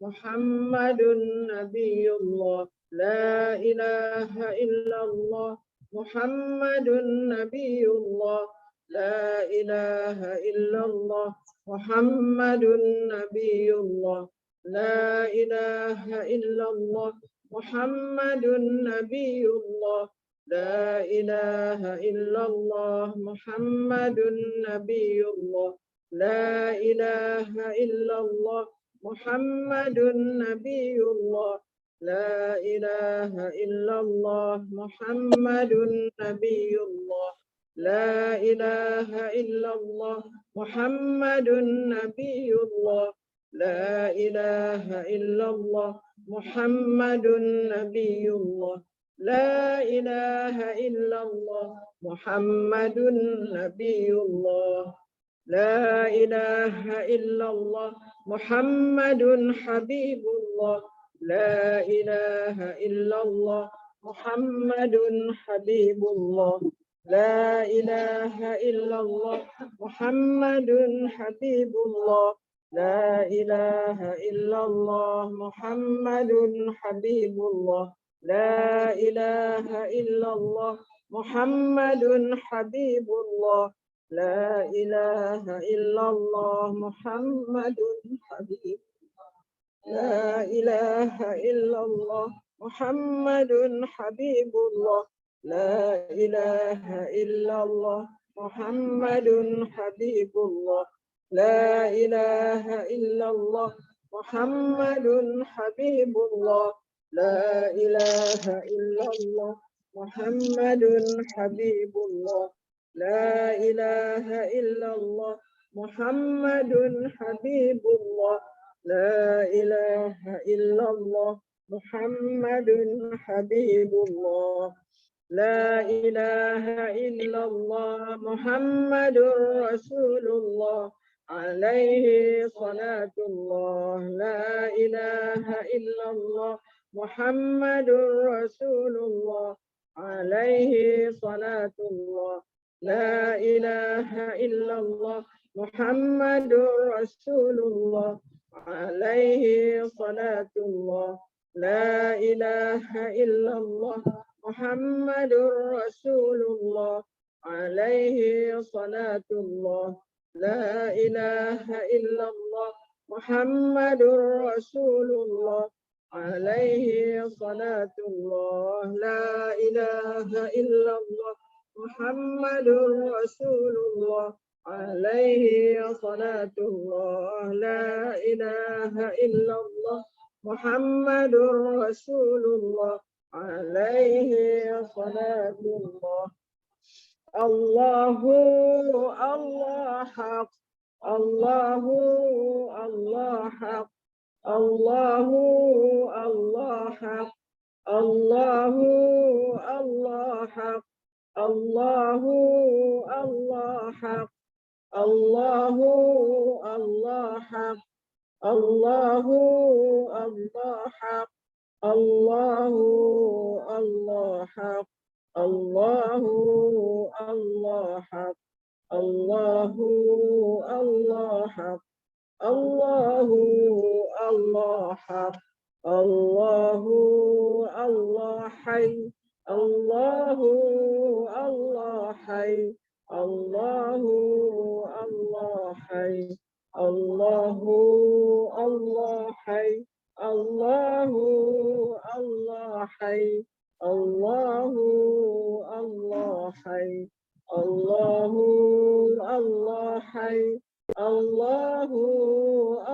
محمد نبي الله لا إله إلا الله محمد نبي الله لا إله إلا الله محمد نبي الله لا إله إلا الله محمد نبي الله لا إله إلا الله محمد نبي الله لا إله إلا الله محمد نبي الله لا إله إلا الله محمد نبي الله لا إله إلا الله محمد نبي الله لا إله إلا الله محمد نبي الله لا إله إلا الله محمد نبي الله لا إله إلا الله محمد حبيب الله لا إله إلا الله محمد حبيب الله لا إله إلا الله محمد حبيب الله لا إله إلا الله محمد حبيب الله لا إله إلا الله محمد حبيب الله لا إله إلا الله محمد حبيب لا إله إلا الله محمد حبيب الله لا إله إلا الله محمد حبيب الله لا إله إلا الله محمد حبيب الله لا إله إلا الله محمد حبيب الله لا إله إلا الله محمد حبيب الله لا إله إلا الله محمد حبيب الله لا إله إلا الله محمد رسول الله عليه صلاة الله لا إله إلا الله محمد رسول الله عليه صلاة الله لا إله إلا الله محمد رسول الله عليه صلاة الله لا إله إلا الله محمد رسول الله عليه صلاة الله لا إله إلا الله محمد رسول الله عليه صلاة الله لا إله إلا الله محمد رسول الله عليه صلاة الله لا إله إلا الله محمد رسول الله عليه صلاة الله الله الله حق الله الله حق الله الله حق الله الله حق الله الله حق الله الله حق الله الله حق الله الله حق الله الله حق الله الله حق الله الله حق الله الله حي الله الله حي الله الله حي الله الله حي الله الله حي الله الله حي الله الله حي الله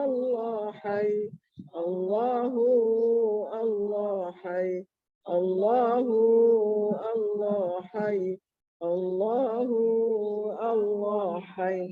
الله حي الله الله حي الله الله حي الله الله حي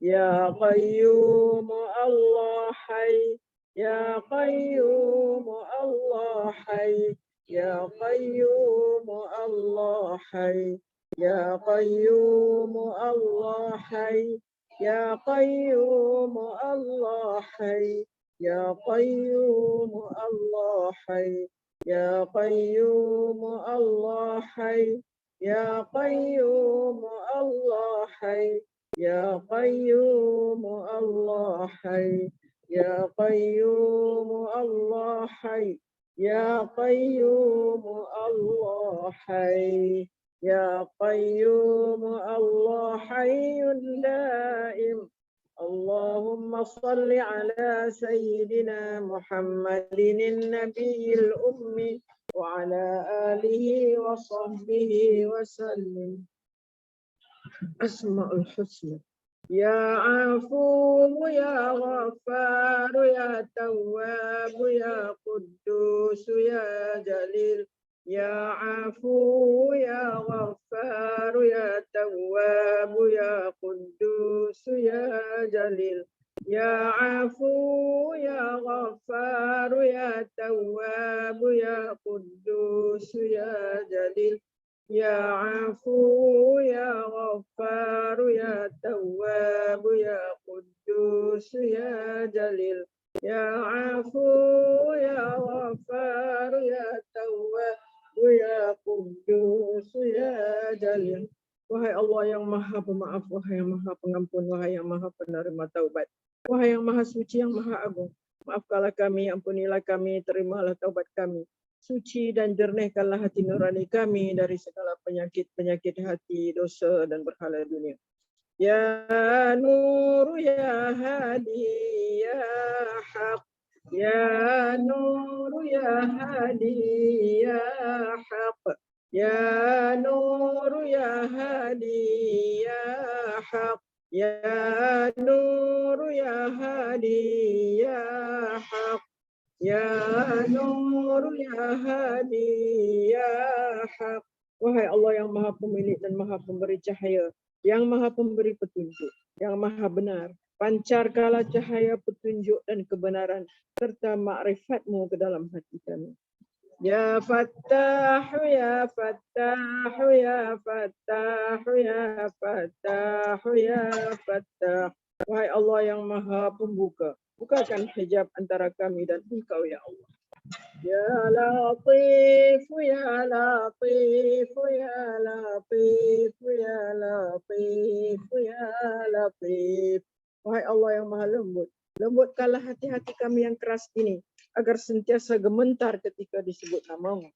يا قيوم الله حي يا قيوم الله حي يا قيوم الله حي يا قيوم الله حي يا قيوم الله حي يا قيوم الله حي يا قيوم الله حي يا قيوم الله حي يا قيوم الله حي يا قيوم الله حي يا قيوم الله حي يا قيوم الله حي دائم. اللهم صل على سيدنا محمد النبي الأمي وعلى آله وصحبه وسلم. أسماء الحسنى يا عفو يا غفار يا تواب يا قدوس يا جليل يا عفو يا غفار يا تواب يا قدوس يا جليل يا عفو يا غفار يا تواب يا قدوس يا جليل يا عفو يا غفار يا تواب يا قدوس يا جليل يا عفو يا غفار يا تواب ya Kudus ya Jalil. Wahai Allah yang maha pemaaf, wahai yang maha pengampun, wahai yang maha penerima taubat, wahai yang maha suci, yang maha agung, maafkanlah kami, ampunilah kami, terimalah taubat kami. Suci dan jernihkanlah hati nurani kami dari segala penyakit-penyakit hati, dosa dan berhala dunia. Ya Nur ya Hadi ya Haq Ya Nur ya Hadi ya Haq Ya Nur ya Hadi ya Haq Ya Nur ya Hadi ya Haq Ya Nur ya Hadi ya Haq. Wahai Allah yang maha pemilik dan maha pemberi cahaya, yang maha pemberi petunjuk, yang maha benar, pancarkanlah cahaya petunjuk dan kebenaran serta ma'rifatmu ke dalam hati kami. Ya Fattah, ya Fattah, ya Fattah, ya Fattah, ya Fattah. Wahai Allah yang maha pembuka, bukakan hijab antara kami dan Engkau ya Allah. Ya Latif, ya Latif, ya Latif, ya Latif, ya Latif. Wahai Allah yang maha lembut, lembutkanlah hati-hati kami yang keras ini, agar sentiasa gemetar ketika disebut namamu.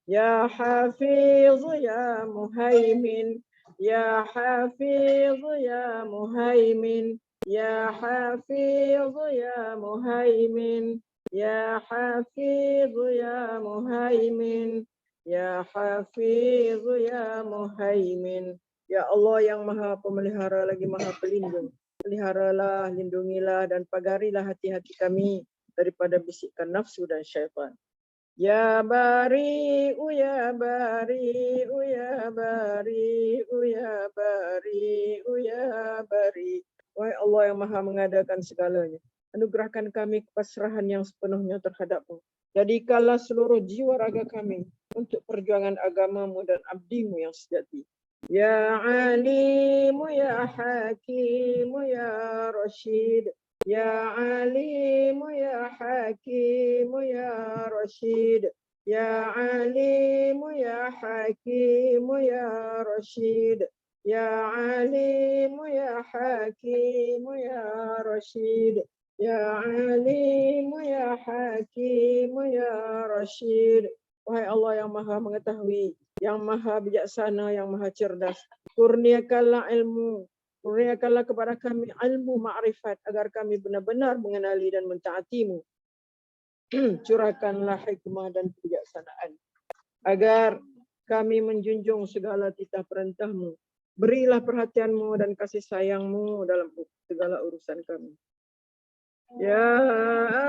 Ya Hafiz, ya Muhaimin, ya Hafiz, ya Muhaimin, ya Hafiz, ya Muhaimin, ya Hafiz, ya Muhaimin, ya Hafiz, ya Muhaimin. Ya Allah yang maha pemelihara lagi maha pelindung, peliharalah, lindungilah dan pagarilah hati-hati kami daripada bisikan nafsu dan syaitan. Ya Bari'u ya Bari'u ya Bari'u ya Bari'u ya Bari. Wahai Allah yang maha mengadakan segalanya, anugerahkan kami kepasrahan yang sepenuhnya terhadap-Mu. Jadikanlah seluruh jiwa raga kami untuk perjuangan agamamu dan abdimu yang sejati. Ya Alimu ya Hakimu ya Rashid. Ya Alimu ya Hakimu ya Rashid. Ya Alimu ya Hakimu ya Rashid. Ya Alimu ya Hakimu ya Rashid. Ya Alimu ya Hakimu ya Rashid. Wahai Allah yang maha mengetahui, yang maha bijaksana, yang maha cerdas, kurniakanlah ilmu, kurniakanlah kepada kami ilmu ma'rifat agar kami benar-benar mengenali dan mentaatimu. Curahkanlah hikmah dan kebijaksanaan agar kami menjunjung segala titah perintahmu. Berilah perhatianmu dan kasih sayangmu dalam segala urusan kami. Ya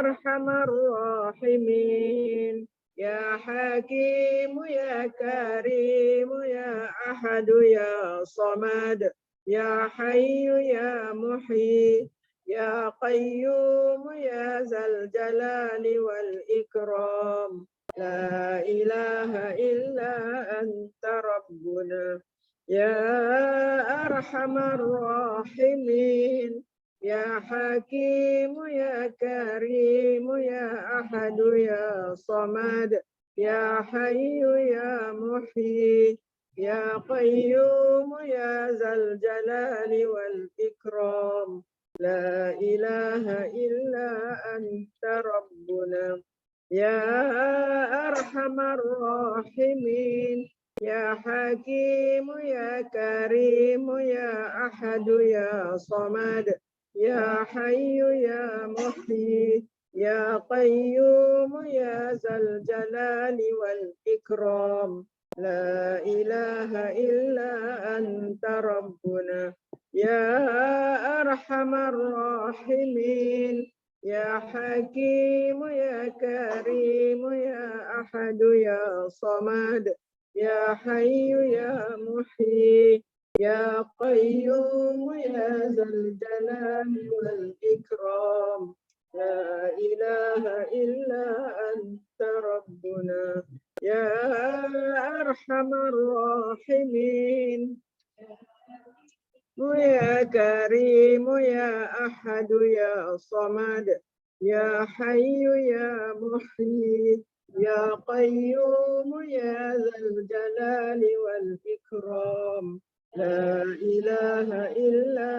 Arhamar Rahimin, Ya Hakimu ya Karimu ya Ahadu ya Samad, Ya Hayyu ya Muhyi, Ya Qayyum ya Zal Jalali wal Ikram. La ilaha illa anta Rabbuna. Ya Arhamar Rahimin, Ya Hakimu ya Karimu ya Ahadu ya Samad, Ya Hayyu ya Muhyi, Ya Qayyum ya Zal Jalali wal Ikram. لا إله إلا أنت ربنا يا أرحم الراحمين يا حكيم يا كريم يا أحد يا صمد يا حي يا محيي يا قيوم يا ذا الجلال والإكرام لا إله إلا أنت ربنا يا أرحم الراحمين يا حكيم يا كريم يا أحد يا صمد يا حي يا محيي يا قيوم يا ذا الجلال والإكرام لا إله إلا أنت ربنا يا أرحم الراحمين يا كريم يا أحد يا صمد يا حي يا محيي يا قيوم يا ذا الجلال والإكرام لا إله إلا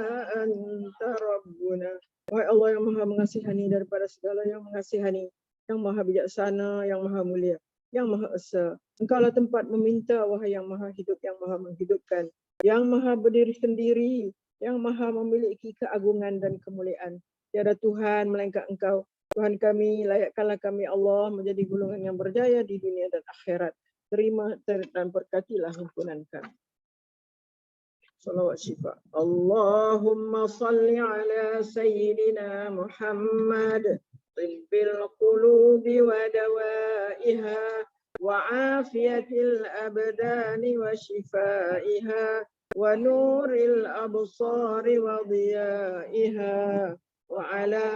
أنت ربنا. Wahai Allah yang maha mengasihani daripada segala yang mengasihani, yang maha bijaksana, yang maha mulia, yang maha esa. Engkaulah tempat meminta, wahai yang maha hidup, yang maha menghidupkan, yang maha berdiri sendiri, yang maha memiliki keagungan dan kemuliaan. Tiada Tuhan melainkan Engkau. Tuhan kami, layakkanlah kami Allah menjadi golongan yang berjaya di dunia dan akhirat. Terima dan berkatilah himpunan kami. Salawat syifa. Allahumma salli ala Sayyidina Muhammad tibbil qulubi wa dawaiha wa afiyatil abdani wa shifaiha wa nuril absari wa dhiyaiha wa ala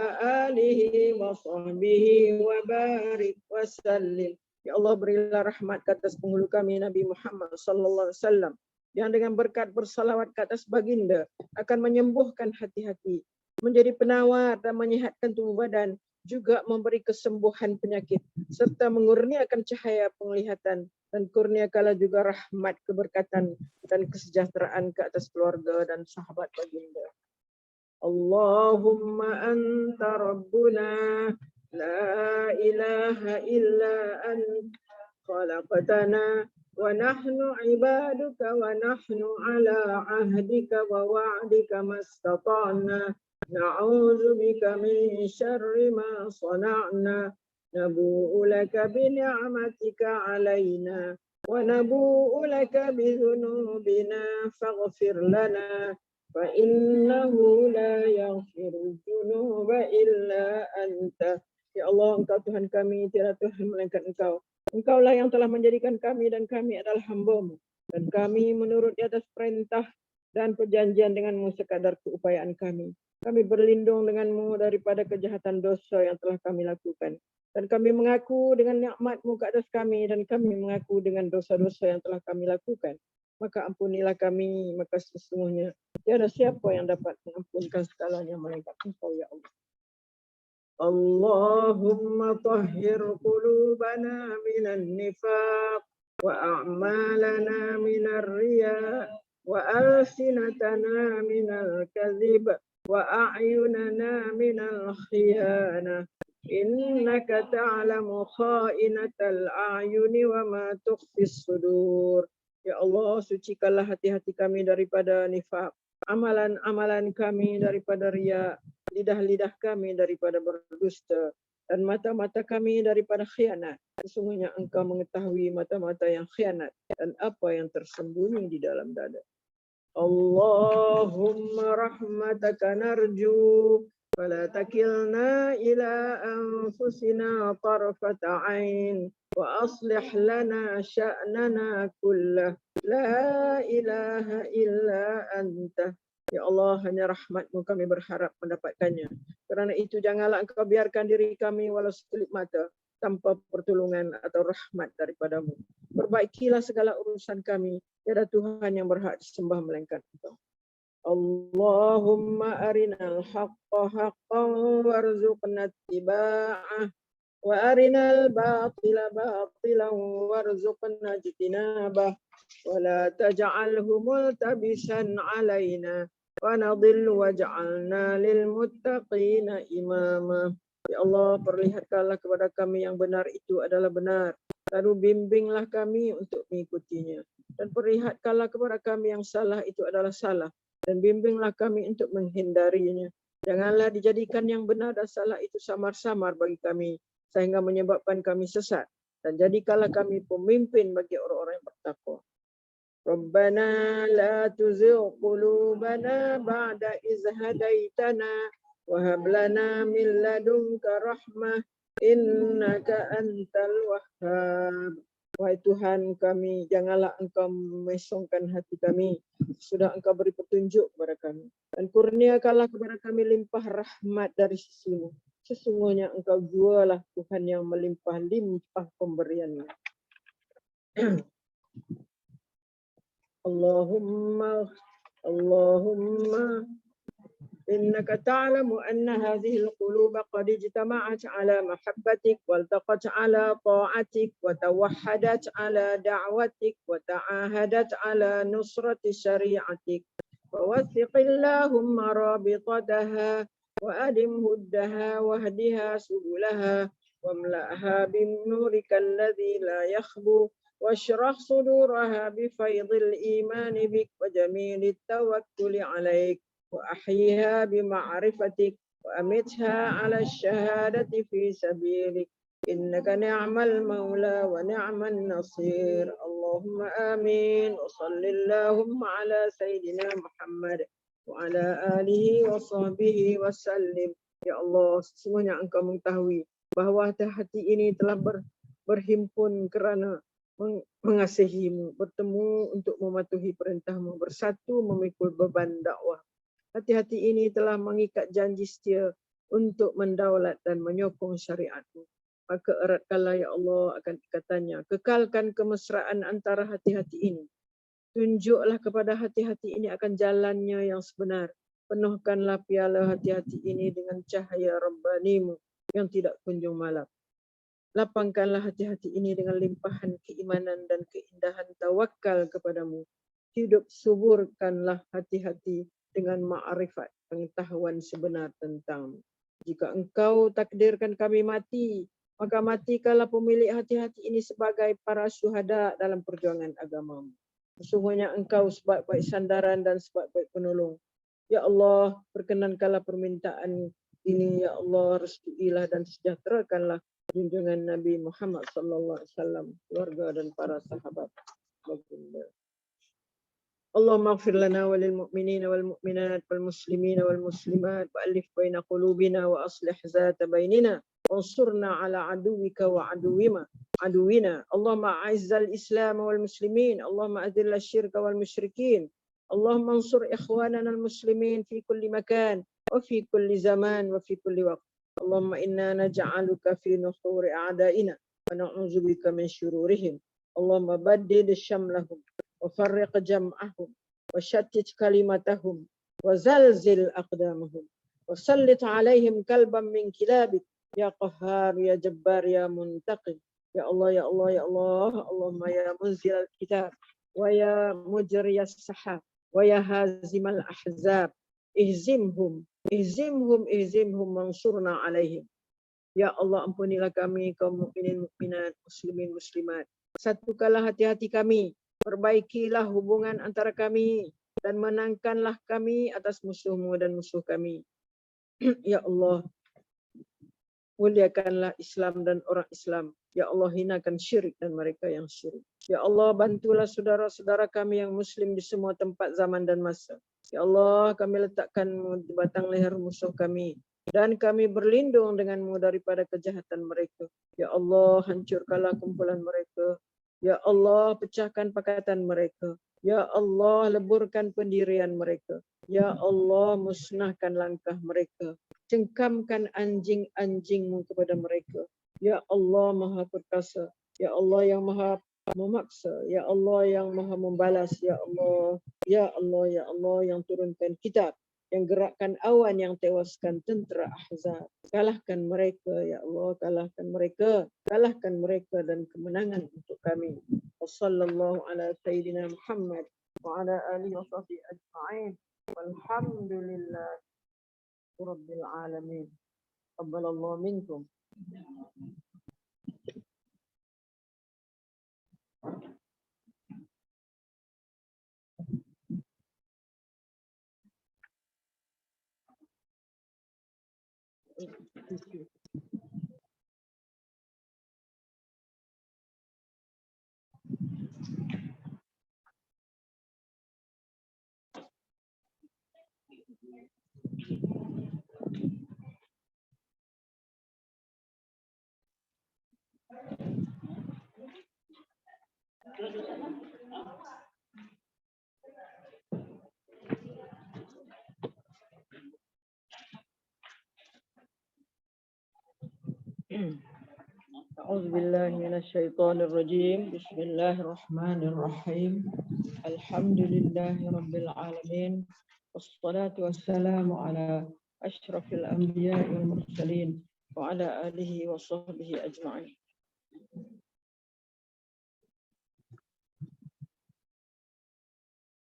alihi wa sahbihi wa barik wa sallim. Ya Allah, berilah rahmat ke atas penghulu kami Nabi Muhammad sallallahu alaihi wasallam, yang dengan berkat bersalawat ke atas baginda akan menyembuhkan hati-hati, menjadi penawar dan menyehatkan tubuh badan, juga memberi kesembuhan penyakit, serta mengurniakan cahaya penglihatan, dan kurniakanlah juga rahmat, keberkatan, dan kesejahteraan ke atas keluarga dan sahabat baginda. Allahumma anta rabbuna, la ilaha illa anta khalaqtana, ونحن عبادك ونحن على عهدك ووعدك ما استطعنا نعوذ بك من شر ما صنعنا نبوء لك بنعمتك علينا ونبوء لك بذنوبنا فاغفر لنا فإنه لا يغفر الذنوب إلا أنت. Ya Allah, Engkau Tuhan kami, tiada Tuhan melainkan Engkau. Engkaulah yang telah menjadikan kami dan kami adalah hamba-Mu. Dan kami menurut di atas perintah dan perjanjian dengan-Mu sekadar keupayaan kami. Kami berlindung dengan-Mu daripada kejahatan dosa yang telah kami lakukan. Dan kami mengaku dengan nikmat-Mu ke atas kami, dan kami mengaku dengan dosa-dosa yang telah kami lakukan. Maka ampunilah kami, maka sesungguhnya tiada siapa yang dapat mengampunkan segalanya melainkan Engkau, ya Allah. Allahumma tahhir qulubana minan nifaq wa a'malana minar riya wa alsinatana minal kadhib wa a'yunana minal khiyana innaka ta'lamu kha'inatal a'yuni wa ma tukhfis sudur. Ya Allah, sucikanlah hati-hati kami daripada nifaq, amalan-amalan kami daripada riya, lidah-lidah kami daripada berdusta, dan mata-mata kami daripada khianat. Sesungguhnya Engkau mengetahui mata-mata yang khianat dan apa yang tersembunyi di dalam dada. Allahumma rahmataka narju fala takilna ila anfusina tarfata ain wa aslih lana sya'nana kullah la ilaha illa anta. Ya Allah, hanya rahmat-Mu kami berharap mendapatkannya. Kerana itu janganlah Engkau biarkan diri kami walau sekelip mata tanpa pertolongan atau rahmat daripada-Mu. Perbaikilah segala urusan kami. Tiada Tuhan yang berhak disembah melainkan Engkau. Allahumma arinal haqqa haqqan warzuqna ittiba'ah wa arinal batila batilan warzuqna ijtinabah wa la taj'alhu multabisan alaina فنضل وجعلنا للمتقين إماما. Ya Allah, perlihatkanlah kepada kami yang benar itu adalah benar. Lalu bimbinglah kami untuk mengikutinya. Dan perlihatkanlah kepada kami yang salah itu adalah salah. Dan bimbinglah kami untuk menghindarinya. Janganlah dijadikan yang benar dan salah itu samar-samar bagi kami, sehingga menyebabkan kami sesat. Dan jadikanlah kami pemimpin bagi orang-orang yang bertakwa. Rabbana la tuzigh qulubana ba'da iz hadaitana wa hab lana min ladunka rahmah innaka antal wahhab. Wahai Tuhan kami, janganlah Engkau memesongkan hati kami sudah Engkau beri petunjuk kepada kami, dan kurniakanlah kepada kami limpah rahmat dari sisimu. Sesungguhnya Engkau jualah Tuhan yang melimpah-limpah pemberiannya. Allahumma إنك تعلم أن هذه القلوب قد اجتمعت على محبتك والتقت على طاعتك وتوحدت على دعوتك وتعاهدت على نصرة شريعتك فوثق اللهم رابطتها وأدم هدها واهدها سبلها واملأها بنورك الذي لا يخبو واشرح صدورها بفيض الإيمان بك وجميل التوكل عليك وأحيها بمعرفتك وأمتها على الشهادة في سبيلك إنك نعم المولى ونعم النصير اللهم آمين وصل اللهم على سيدنا محمد وعلى آله وصحبه وسلم. Ya Allah, sesungguhnya Engkau mengetahui bahwa hati ini telah berhimpun kerana mengasihimu, bertemu untuk mematuhi perintahmu, bersatu memikul beban dakwah. Hati-hati ini telah mengikat janji setia untuk mendaulat dan menyokong syariatmu. Maka eratkanlah ya Allah akan ikatannya. Kekalkan kemesraan antara hati-hati ini. Tunjuklah kepada hati-hati ini akan jalannya yang sebenar. Penuhkanlah piala hati-hati ini dengan cahaya Rabbanimu yang tidak kunjung malap. Lapangkanlah hati-hati ini dengan limpahan keimanan dan keindahan tawakal kepadamu. Hidup suburkanlah hati-hati dengan ma'rifat, pengetahuan sebenar tentangmu. Jika Engkau takdirkan kami mati, maka matikanlah pemilik hati-hati ini sebagai para syuhada dalam perjuangan agamamu. Sesungguhnya Engkau sebaik-baik sandaran dan sebaik-baik penolong. Ya Allah, perkenankanlah permintaan ini, ya Allah, restuilah dan sejahterakanlah junjungan Nabi Muhammad sallallahu alaihi wasallam, keluarga dan para sahabat. Allahumma ighfir lana wa lil mu'minina wal mu'minat wal muslimina wal muslimat wa alif baina qulubina wa aslih zata bainina wansurna ala aduwika wa aduwina. Allahumma a'izzal islam wal muslimin, Allahumma adhil asyirka wal musyrikin, Allahumma ansur ikhwanana al muslimin fi kulli makan wa fi kulli zaman wa fi kulli waqt. Allahumma inna naj'aluka fi nuhuri a'daina wa na'udzubika min syururihim. Allahumma baddid syamlahum wa farriq jam'ahum wa shattit kalimatahum wa zalzil aqdamahum wa sallit alaihim kalban min kilabik ya qahhar ya jabbar ya muntaqim. Ya Allah, ya Allah, ya Allah. Allahumma ya munzil al-kitab wa ya mujriyas sahab wa ya hazimal ahzab ihzimhum mansurna alaihim. Ya Allah, ampunilah kami kaum mukminin mukminat, muslimin muslimat. Satukanlah hati-hati kami, perbaikilah hubungan antara kami, dan menangkanlah kami atas musuhmu dan musuh kami. Ya Allah, muliakanlah Islam dan orang Islam. Ya Allah, hinakan syirik dan mereka yang syirik. Ya Allah, bantulah saudara-saudara kami yang muslim di semua tempat, zaman dan masa. Ya Allah, kami letakkan di batang leher musuh kami, dan kami berlindung denganmu daripada kejahatan mereka. Ya Allah, hancurkanlah kumpulan mereka. Ya Allah, pecahkan pakatan mereka. Ya Allah, leburkan pendirian mereka. Ya Allah, musnahkan langkah mereka. Cengkamkan anjing-anjingmu kepada mereka. Ya Allah, Maha Perkasa. Ya Allah yang Maha memaksa. Ya Allah yang Maha membalas. Ya Allah, ya Allah, ya Allah yang turunkan kitab, yang gerakkan awan, yang tewaskan tentera Ahzab. Kalahkan mereka, ya Allah, kalahkan mereka. Kalahkan mereka dan kemenangan untuk kami. Wassallallahu ala sayyidina Muhammad wa ala alihi wa sahbihi ajma'in. Alhamdulillah Rabbil Alamin. Qabbalallahu minkum. أعوذ بالله من الشيطان الرجيم. بسم الله الرحمن الرحيم. الحمد لله رب العالمين، والصلاة والسلام على أشرف الأنبياء والمرسلين وعلى آله وصحبه أجمعين.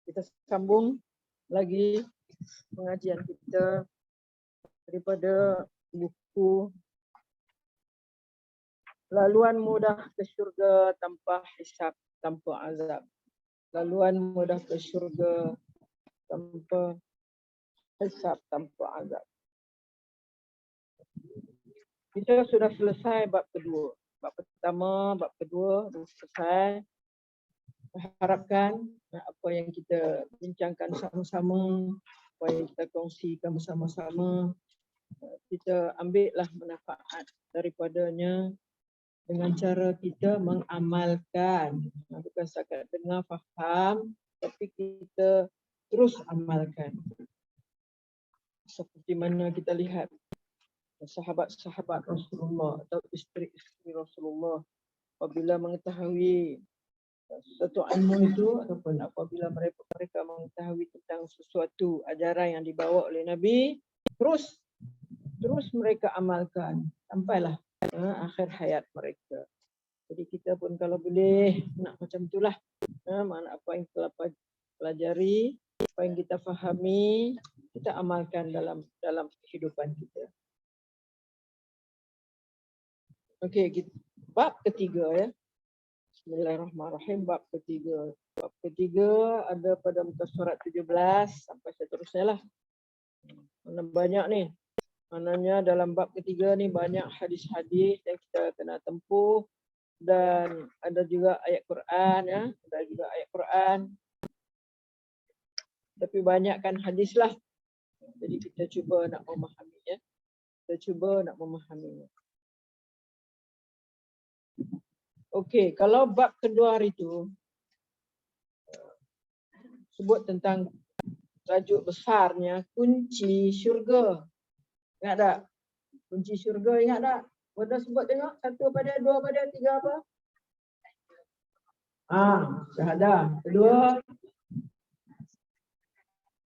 Kita sambung lagi pengajian kita daripada buku Laluan Mudah ke Syurga Tanpa Hisab, Tanpa Azab. Laluan mudah ke syurga tanpa hisab, tanpa azab. Kita sudah selesai bab kedua. Bab pertama, bab kedua sudah selesai. Harapkan apa yang kita bincangkan sama-sama, apa yang kita kongsikan bersama-sama, kita ambillah manfaat daripadanya dengan cara kita mengamalkan. Bukan setakat dengar faham, tapi kita terus amalkan. Seperti mana kita lihat sahabat-sahabat Rasulullah atau isteri-isteri Rasulullah apabila mengetahui satu ilmu itu ataupun apabila mereka mengetahui tentang sesuatu ajaran yang dibawa oleh Nabi, terus mereka amalkan sampailah akhir hayat mereka. Jadi kita pun kalau boleh nak macam itulah, mana apa yang telah pelajari, apa yang kita fahami, kita amalkan dalam kehidupan kita. Okey, bab ketiga ya. Bismillahirrahmanirrahim, bab ketiga. Bab ketiga ada pada muka surat 17 sampai seterusnya lah. Mana banyak ni. Maknanya dalam bab ketiga ni banyak hadis-hadis yang kita kena tempuh dan ada juga ayat Quran ya, ada juga ayat Quran. Tapi banyakkan hadis lah. Jadi kita cuba nak memahami ya. Kita cuba nak memahaminya. Okey, kalau bab kedua hari tu sebut tentang tajuk besarnya kunci syurga. Ingat tak? Kunci syurga ingat tak? Pada sebut tengok, satu pada, dua pada, tiga apa? Syahadah. Kedua,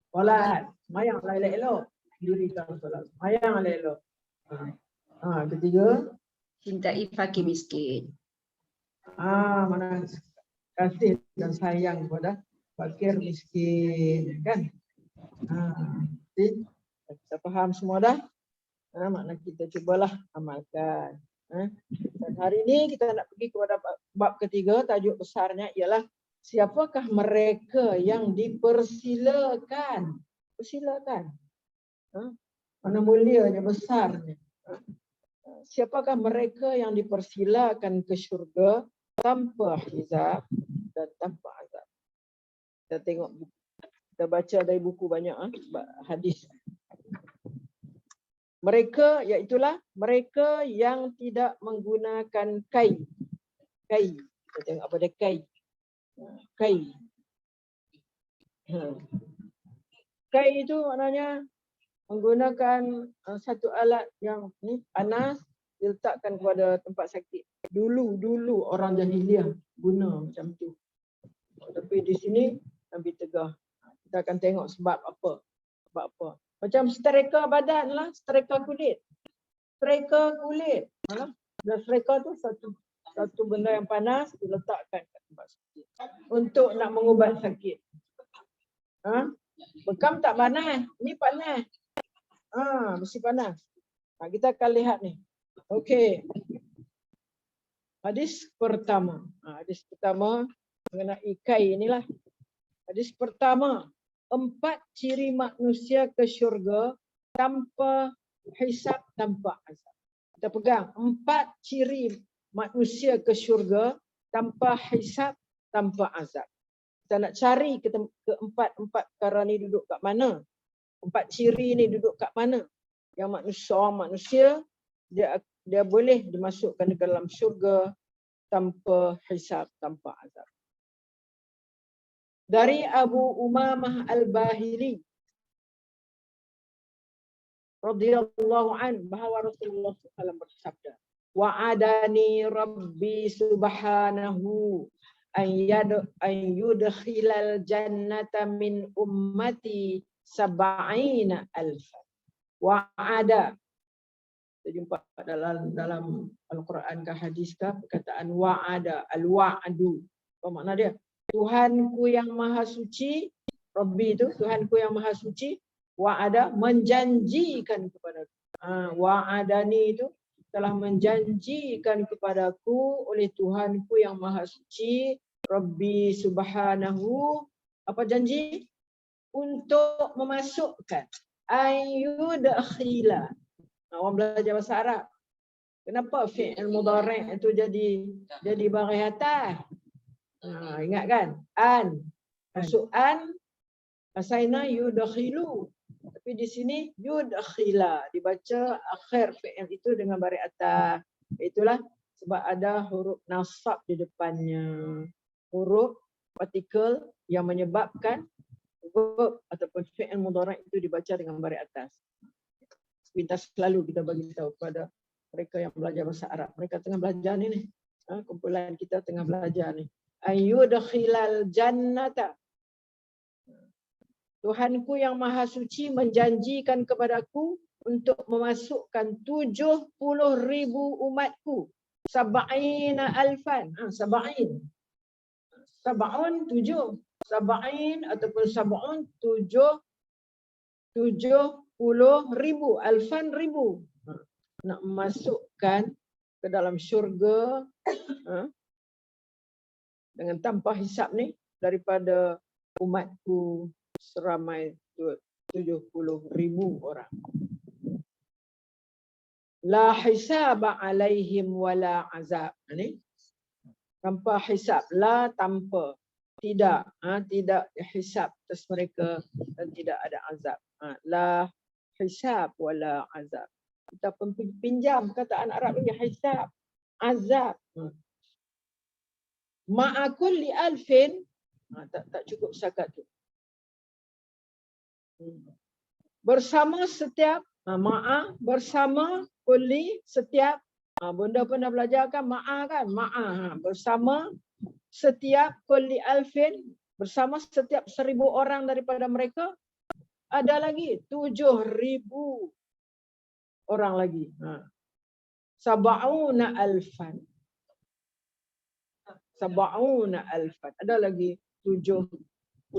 solat. Semayang lah elok-elok. Dirikan solat. Semayang lah elok. Ketiga, cintai fakir miskin. Mana kasih dan sayang kepada fakir miskin, kan? Kita faham semua dah? Makna kita cubalah amalkan. Dan hari ini kita nak pergi kepada bab ketiga, tajuk besarnya ialah siapakah mereka yang dipersilakan? Persilakan. Mana mulianya, besarnya. Siapakah mereka yang dipersilakan ke syurga tanpa hisab dan tanpa azab? Kita tengok buku. Kita baca dari buku banyak hadis. Mereka iaitulah mereka yang tidak menggunakan kai. Kai. Kita tengok apa dia kai. Kai. Kai itu maknanya menggunakan satu alat yang panas diletakkan kepada tempat sakit. Dulu orang jahiliah guna macam tu. Tapi di sini Nabi tegah. Kita akan tengok sebab apa. Sebab apa. Macam setrika badan lah, setrika kulit. Setrika kulit. Dan setrika tu satu benda yang panas diletakkan kat tempat sakit. Untuk nak mengubat sakit. Bekam tak panas. Ni panas. Mesti panas. Kita akan lihat ni. Okey. Hadis pertama. Hadis pertama mengenai kai inilah. Hadis pertama. 4 ciri manusia ke syurga tanpa hisab, tanpa azab. Kita pegang 4 ciri manusia ke syurga tanpa hisab, tanpa azab. Kita nak cari keempat perkara ni duduk kat mana? 4 ciri ni duduk kat mana? Yang seorang manusia dia boleh dimasukkan ke dalam syurga tanpa hisab, tanpa azab. Dari Abu Umamah Al-Bahili radhiyallahu an bahawa Rasulullah SAW bersabda, wa'adani Rabbi subhanahu an yudkhilal jannata min ummati sab'ina alfa. Wa'ada. Kita jumpa dalam Al-Quran ke hadis ke perkataan wa'ada, al-wa'adu. Apa makna dia? Tuhanku yang maha suci, Rabbi itu Tuhanku yang maha suci, wa'ada menjanjikan kepadaku. Wa'adani itu telah menjanjikan kepadaku oleh Tuhanku yang maha suci, Rabbi subhanahu, apa janji? Untuk memasukkan ayyudkhila. Orang belajar bahasa Arab. Kenapa fi'il mudhari' itu jadi baris atas? Ingat kan? An. Masuk an. Asaina yudkhilu. Tapi di sini yudkhila. Dibaca akhir fi'il itu dengan baris atas. Itulah sebab ada huruf nasab di depannya. Huruf partikel yang menyebabkan verb ataupun fi'il mudhari' itu dibaca dengan baris atas. Sepintas selalu kita bagi tahu kepada mereka yang belajar bahasa Arab. Mereka tengah belajar ni. Kumpulan kita tengah belajar ni. Ayyudkhilal jannata. Tuhanku yang maha suci menjanjikan kepadaku untuk memasukkan 70,000 umatku. Sab'ina alfan. Sab'in. Sab'un 7. Sab'in ataupun sab'un 70,000. Alfan ribu. Nak memasukkan ke dalam syurga dengan tanpa hisab ni daripada umatku seramai 70,000 orang. La hisaba alaihim wala azab. Ni tanpa hisab, la tanpa, tidak, tidak hisab atas mereka dan tidak ada azab. La hisab wala azab. Kita pinjam kataan Arab ni hisab, azab. Ma'a kulli alfin, tak cukup setakat tu. Bersama setiap, ma'a bersama kulli setiap, bunda pernah belajar kan ma'a kan? Ma'a, bersama setiap kulli alfin, bersama setiap 1,000 orang daripada mereka, ada lagi 7,000 orang lagi. Sab'una alfan. Sab'una alfan. Ada lagi 70,000.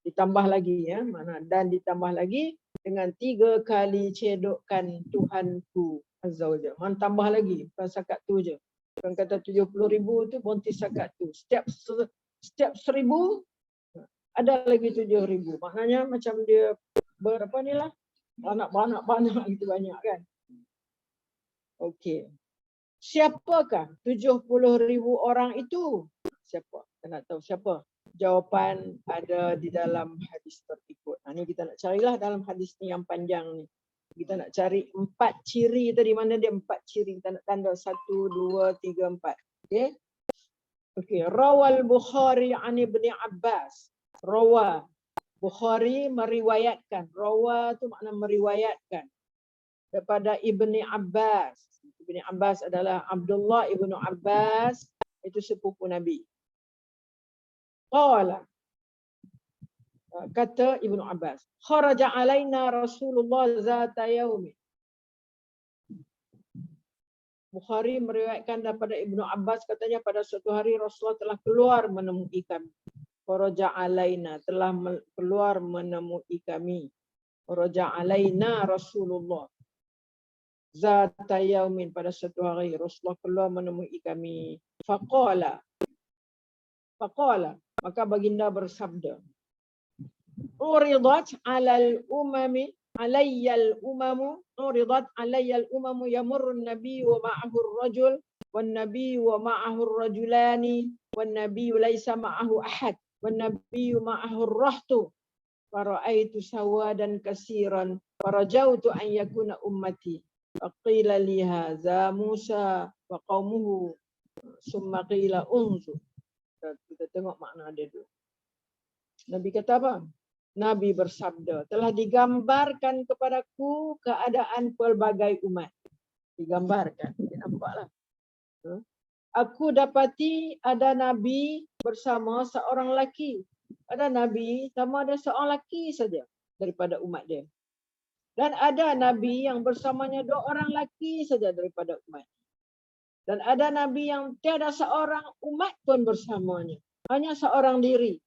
Ditambah lagi mana, dan ditambah lagi dengan 3 kali cedokan Tuhanku Azza wa Jalla. Man tambah lagi, bukan setakat tu je. Bukan kata 70,000 tu bonti setakat tu. Setiap 1,000 ada lagi 7,000. Maknanya macam dia berapa ni lah? Banyak gitu banyak kan? Okey. Siapakah 70,000 orang itu? Siapa? Kita nak tahu siapa? Jawapan ada di dalam hadis berikut. Ini kita nak carilah dalam hadis ni yang panjang ni. Kita nak cari 4 ciri tadi. Mana dia 4 ciri? Kita nak tanda 1, 2, 3, 4. Okey. Okey. Rawal Bukhari an Ibni Abbas. Rawa. Bukhari meriwayatkan. Rawa tu makna meriwayatkan. Daripada Ibni Abbas. Ibni Abbas adalah Abdullah Ibnu Abbas. Itu sepupu Nabi. Qala. Kata Ibnu Abbas. Kharaja alaina Rasulullah zata yaumi. Bukhari meriwayatkan daripada Ibnu Abbas katanya pada suatu hari Rasulullah telah keluar menemui kami. Faraja alaina, telah keluar menemui kami. Faraja alaina Rasulullah. Zata yaumin, pada suatu hari Rasulullah keluar menemui kami. Faqala, maka baginda bersabda, uridat alal umami alayyal umamu, uridat alayyal umamu yamurrun nabi wa ma'ahu ar-rajul wan nabi wa ma'ahu ar-rajulani wan nabi laysa ma'ahu ahad wan nabi ma'ahu ar-rahtu fara'aitu sawadan katsiran farajautu an yakuna ummati faqila li hadza Musa wa qaumuhu summa qila unzur. Kita tengok makna dia dulu. Nabi kata apa? Nabi bersabda, telah digambarkan kepadaku keadaan pelbagai umat. Digambarkan, nampaklah. Aku dapati ada Nabi bersama seorang lelaki. Ada Nabi sama ada seorang lelaki saja daripada umat dia. Dan ada Nabi yang bersamanya 2 orang lelaki saja daripada umat. Dan ada Nabi yang tiada seorang umat pun bersamanya. Hanya seorang diri.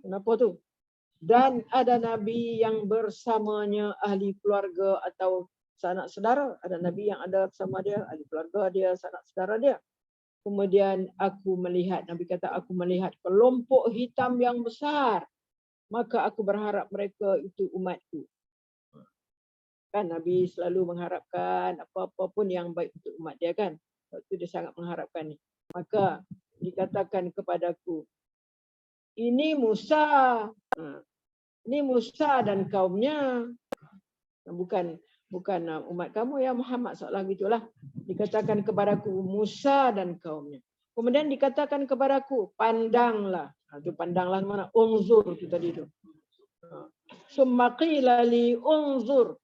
Kenapa tu? Dan ada Nabi yang bersamanya ahli keluarga atau sanak saudara. Ada Nabi yang ada bersama dia, ahli keluarga dia, sanak saudara dia. Kemudian aku melihat, Nabi kata aku melihat kelompok hitam yang besar. Maka aku berharap mereka itu umatku. Kan Nabi selalu mengharapkan apa-apa pun yang baik untuk umat dia kan. Waktu dia sangat mengharapkan ni. Maka dikatakan kepadaku, ini Musa. Ini Musa dan kaumnya. Bukan umat kamu ya Muhammad seolah gitulah. Dikatakan kepadaku Musa dan kaumnya. Kemudian dikatakan kepadaku pandanglah. Itu pandanglah mana? Unzur itu tadi itu. Summa qila li unzur.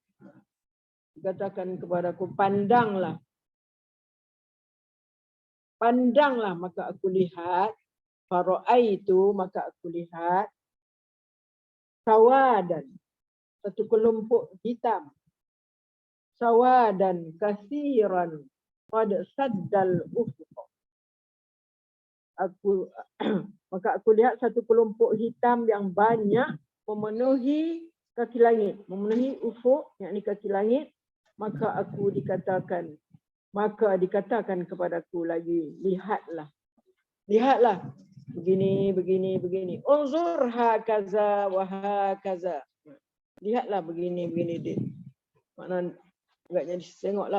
Dikatakan kepadaku pandanglah. Pandanglah, maka aku lihat. Fara'aitu, maka aku lihat. Sawadan, satu kelompok hitam. Sawadan kasiran qad saddal ufuq. Maka aku lihat satu kelompok hitam yang banyak memenuhi kaki langit, memenuhi ufuk, yakni kaki langit. Maka dikatakan kepadaku lagi, lihatlah, begini. Unzur hakaza wa hakaza. Lihatlah begini. Makna agaknya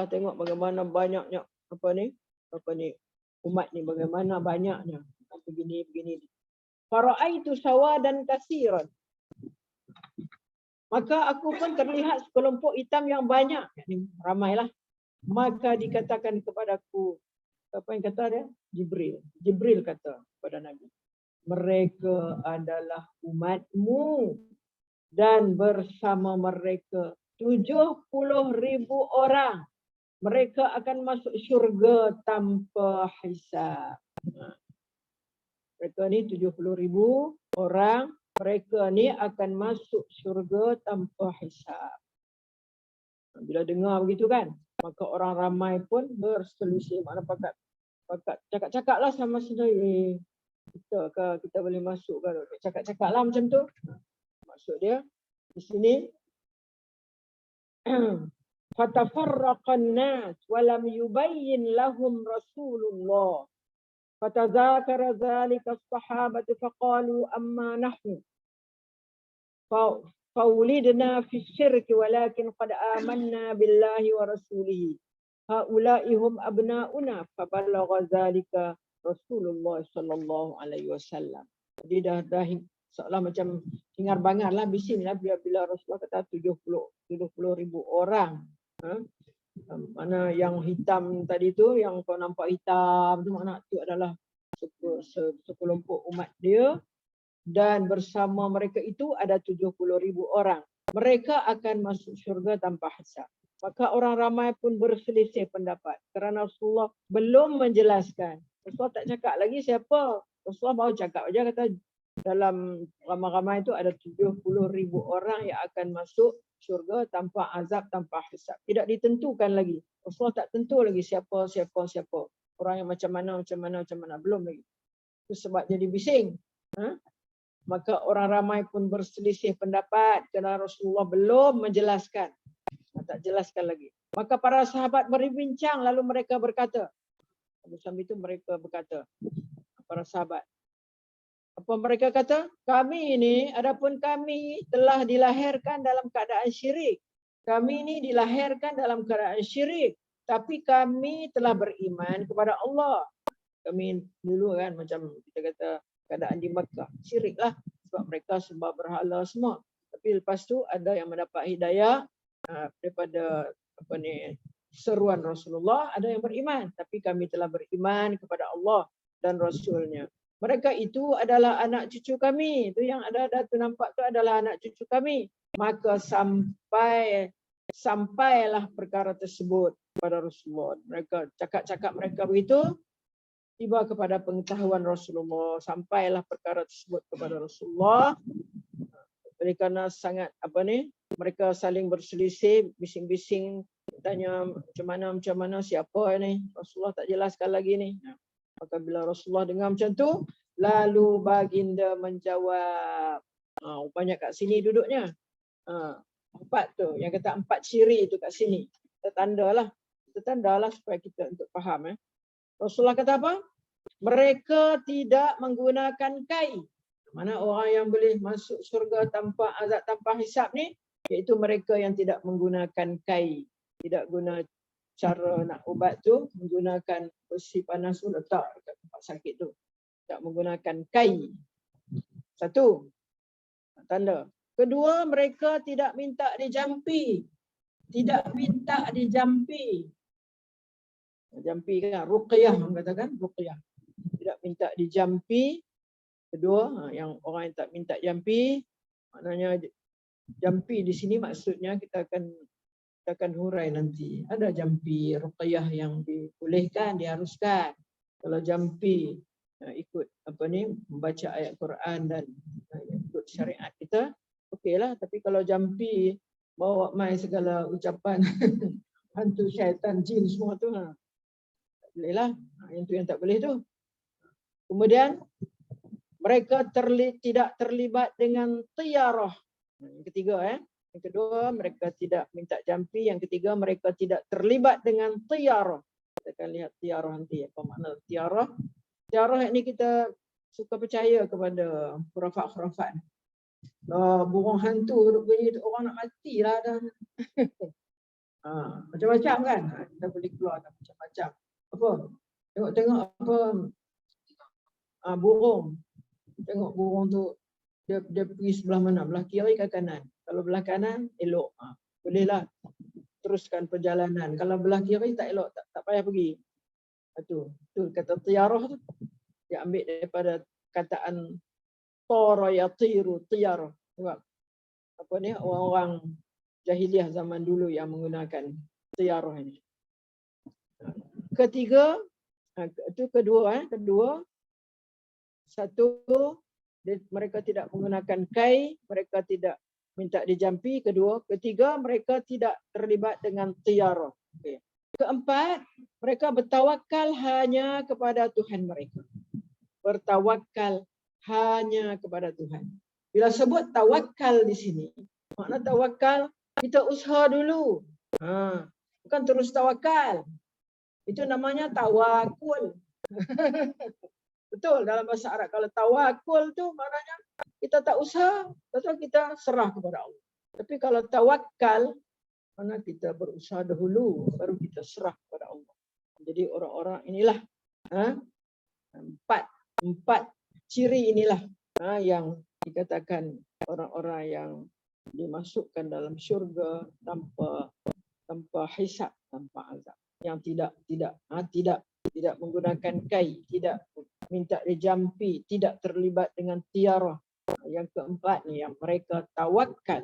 tengok bagaimana banyaknya apa ni umat ni, bagaimana banyaknya begini. Fara'aitu sawadan katsiran. Maka aku pun terlihat sekelompok hitam yang banyak, yakni ramailah. Maka dikatakan kepadaku, apa yang kata dia? Jibril kata kepada Nabi, mereka adalah umatmu dan bersama mereka 70.000 orang. Mereka akan masuk syurga tanpa hisab. Mereka ni 70.000 orang. Mereka ni akan masuk syurga tanpa hisab. Bila dengar begitu kan, maka orang ramai pun berselisih. Makna pakat cakap-cakaplah sama sendiri. Kita boleh masuk kan? Cakap-cakaplah macam tu. Maksud dia di sini fatafarraqan nas wa lam yubayyin lahum Rasulullah. Fatadzakara dzalika as-sahabatu faqalu amma nahnu faulidna fi syirki walakin qad amanna billahi wa rasulihi. Haula'i hum abna'una fabalagha dzalika Rasulullah sallallahu alaihi wasallam. Jadi dah seolah macam hingar-bangar lah bising lah bila Rasulullah kata 70.000 orang. Mana yang hitam tadi tu, yang kau nampak hitam tu, makna tu adalah sekelompok umat dia, dan bersama mereka itu ada 70.000 orang. Mereka akan masuk syurga tanpa hisab. Maka orang ramai pun berselisih pendapat kerana Rasulullah belum menjelaskan. Rasulullah tak cakap lagi siapa. Rasulullah baru cakap aja, kata dalam ramai-ramai itu ada 70.000 orang yang akan masuk syurga tanpa azab, tanpa hisab. Tidak ditentukan lagi. Rasulullah tak tentu lagi siapa. Orang yang macam mana. Belum lagi. Itu sebab jadi bising. Maka orang ramai pun berselisih pendapat kerana Rasulullah belum menjelaskan. Tak jelaskan lagi. Maka para sahabat berbincang lalu mereka berkata. Sambil itu mereka berkata, para sahabat. Apa mereka kata? Kami ini, adapun kami telah dilahirkan dalam keadaan syirik. Kami ini dilahirkan dalam keadaan syirik. Tapi kami telah beriman kepada Allah. Kami dulu kan macam kita kata keadaan di Mekah. Syirik lah. Sebab mereka sembah berhala semua. Tapi lepas tu ada yang mendapat hidayah daripada seruan Rasulullah, ada yang beriman. Tapi kami telah beriman kepada Allah dan Rasulnya. Mereka itu adalah anak cucu kami. Itu yang ada tu nampak tu adalah anak cucu kami. Maka sampailah perkara tersebut kepada Rasulullah. Mereka cakap-cakap mereka begitu, tiba kepada pengetahuan Rasulullah, sampailah perkara tersebut kepada Rasulullah. Oleh kerana sangat mereka saling berselisih, bising-bising, tanya macam mana siapa ni, Rasulullah tak jelaskan lagi ni. Maka bila Rasulullah dengar macam tu, lalu baginda menjawab. Banyak kat sini duduknya. 4 tu, yang kata 4 ciri tu kat sini. Kita tandalah supaya kita untuk faham. Rasulullah kata apa? Mereka tidak menggunakan kai. Mana orang yang boleh masuk surga tanpa azab, tanpa hisab ni? Iaitu mereka yang tidak menggunakan kai. Tidak guna cara nak ubat tu, menggunakan besi panas tu letak dekat tempat sakit tu. Tak menggunakan kai. 1. Tanda. Kedua, mereka tidak minta dijampi. Tidak minta dijampi. Jampi kan, ruqyah orang katakan, ruqyah. Tidak minta dijampi. Kedua, yang orang yang tak minta jampi, maknanya jampi di sini maksudnya kita akan hurai nanti. Ada jampi ruqyah yang dibolehkan, diharuskan. Kalau jampi ikut membaca ayat Quran dan ikut syariat kita, okeylah. Tapi kalau jampi bawa mai segala ucapan hantu syaitan jin semua tu, tak boleh lah. Yang tu yang tak boleh tu. Kemudian mereka tidak terlibat dengan tiyarah. Yang ketiga Yang kedua, mereka tidak minta jampi. Yang ketiga, mereka tidak terlibat dengan tiyarah. Kita akan lihat tiyarah nanti. Apa makna tiyarah? Tiyarah ini kita suka percaya kepada khurafat-khurafat. Burung hantu duduk bunyi tu, orang nak mati lah dah. Macam-macam kan? Kita boleh keluar macam-macam. Apa? Tengok apa? Burung. Tengok burung tu. Dia pergi sebelah mana? Belah kiri ke kanan? Kalau belah kanan, elok. Bolehlah teruskan perjalanan. Kalau belah kiri tak elok, tak payah pergi. Itu kata tiyarah tu. Dia ambil daripada kataan tara yatiru tiyarah. Sebab orang-orang jahiliah zaman dulu yang menggunakan tiyarah ini. Ketiga, itu kedua. Satu, mereka tidak menggunakan kai, mereka tidak minta dijampi. Kedua, ketiga, mereka tidak terlibat dengan tiyarah. Okay. Keempat, mereka bertawakal hanya kepada Tuhan mereka. Bertawakal hanya kepada Tuhan. Bila sebut tawakal di sini, makna tawakal kita usaha dulu. Bukan terus tawakal. Itu namanya tawakul. Betul dalam bahasa Arab. Kalau tawakul tu maknanya kita tak usaha, betul kita serah kepada Allah. Tapi kalau tawakal, mana kita berusaha dahulu, baru kita serah kepada Allah. Jadi orang-orang inilah empat ciri inilah yang dikatakan orang-orang yang dimasukkan dalam syurga tanpa hisab, tanpa azab. Yang tidak menggunakan kai, tidak minta dijampi, tidak terlibat dengan tiyarah. Yang keempat ni yang mereka tawakal.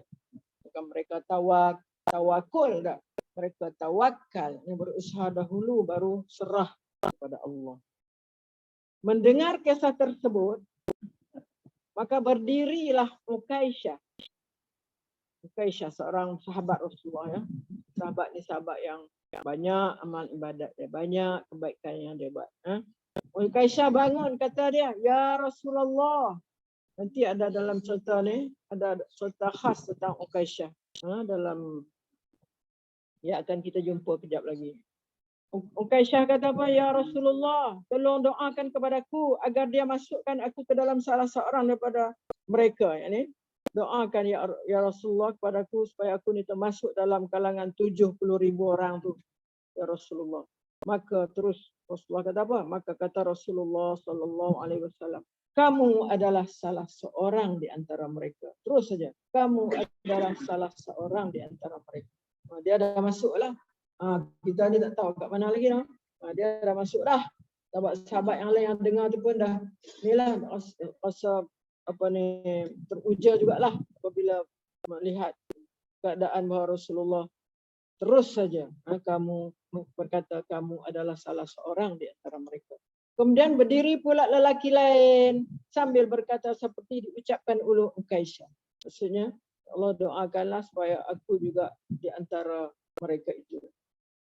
Bukan mereka tawakul dah. Mereka tawakal, yang berusaha dahulu baru serah kepada Allah. Mendengar kisah tersebut, maka berdirilah Ukaisyah. Ukaisyah seorang sahabat Rasulullah. Sahabat ni sahabat yang banyak amal ibadat dia, banyak kebaikan yang dia buat. Ukaisyah bangun, kata dia, ya Rasulullah. Nanti ada dalam cerita ni, ada cerita khas tentang Ukaisyah. Dalam, ya akan kita jumpa kejap lagi. Ukaisyah kata apa? Ya Rasulullah, tolong doakan kepadaku agar dia masukkan aku ke dalam salah seorang daripada mereka. Yani, doakan ya Rasulullah kepadaku supaya aku ni termasuk dalam kalangan 70,000 orang tu. Ya Rasulullah. Maka terus Rasulullah kata apa? Maka kata Rasulullah sallallahu alaihi wasallam, kamu adalah salah seorang di antara mereka. Terus saja, kamu adalah salah seorang di antara mereka. Dia dah masuk lah. Kita ni tak tahu kat mana lagi dah. Dia dah masuk dah. Sahabat-sahabat yang lain yang dengar tu pun dah inilah rasa apa ni teruja jugalah apabila melihat keadaan bahawa Rasulullah terus saja kamu berkata kamu adalah salah seorang di antara mereka. Kemudian berdiri pula lelaki lain sambil berkata seperti diucapkan oleh Ukaisyah. Maksudnya Allah doakanlah supaya aku juga di antara mereka itu.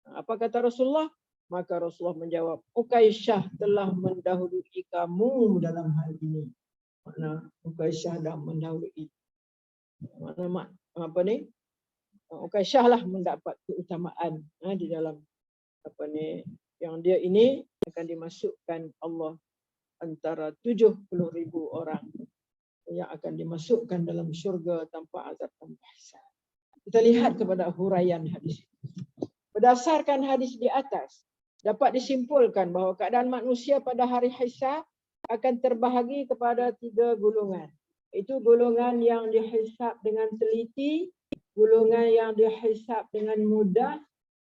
Apa kata Rasulullah? Maka Rasulullah menjawab, Ukaisyah telah mendahului kamu dalam hal ini. Makna Ukaisyah dah mendahului. Makna apa ni? Ukaisyah lah mendapat keutamaan di dalam apa ni yang dia ini akan dimasukkan Allah antara 70,000 orang yang akan dimasukkan dalam syurga tanpa azab tanpa hisab. Kita lihat kepada huraian hadis. Berdasarkan hadis di atas, dapat disimpulkan bahawa keadaan manusia pada hari hisab akan terbahagi kepada 3 golongan. Itu golongan yang dihisab dengan teliti, golongan yang dihisab dengan mudah,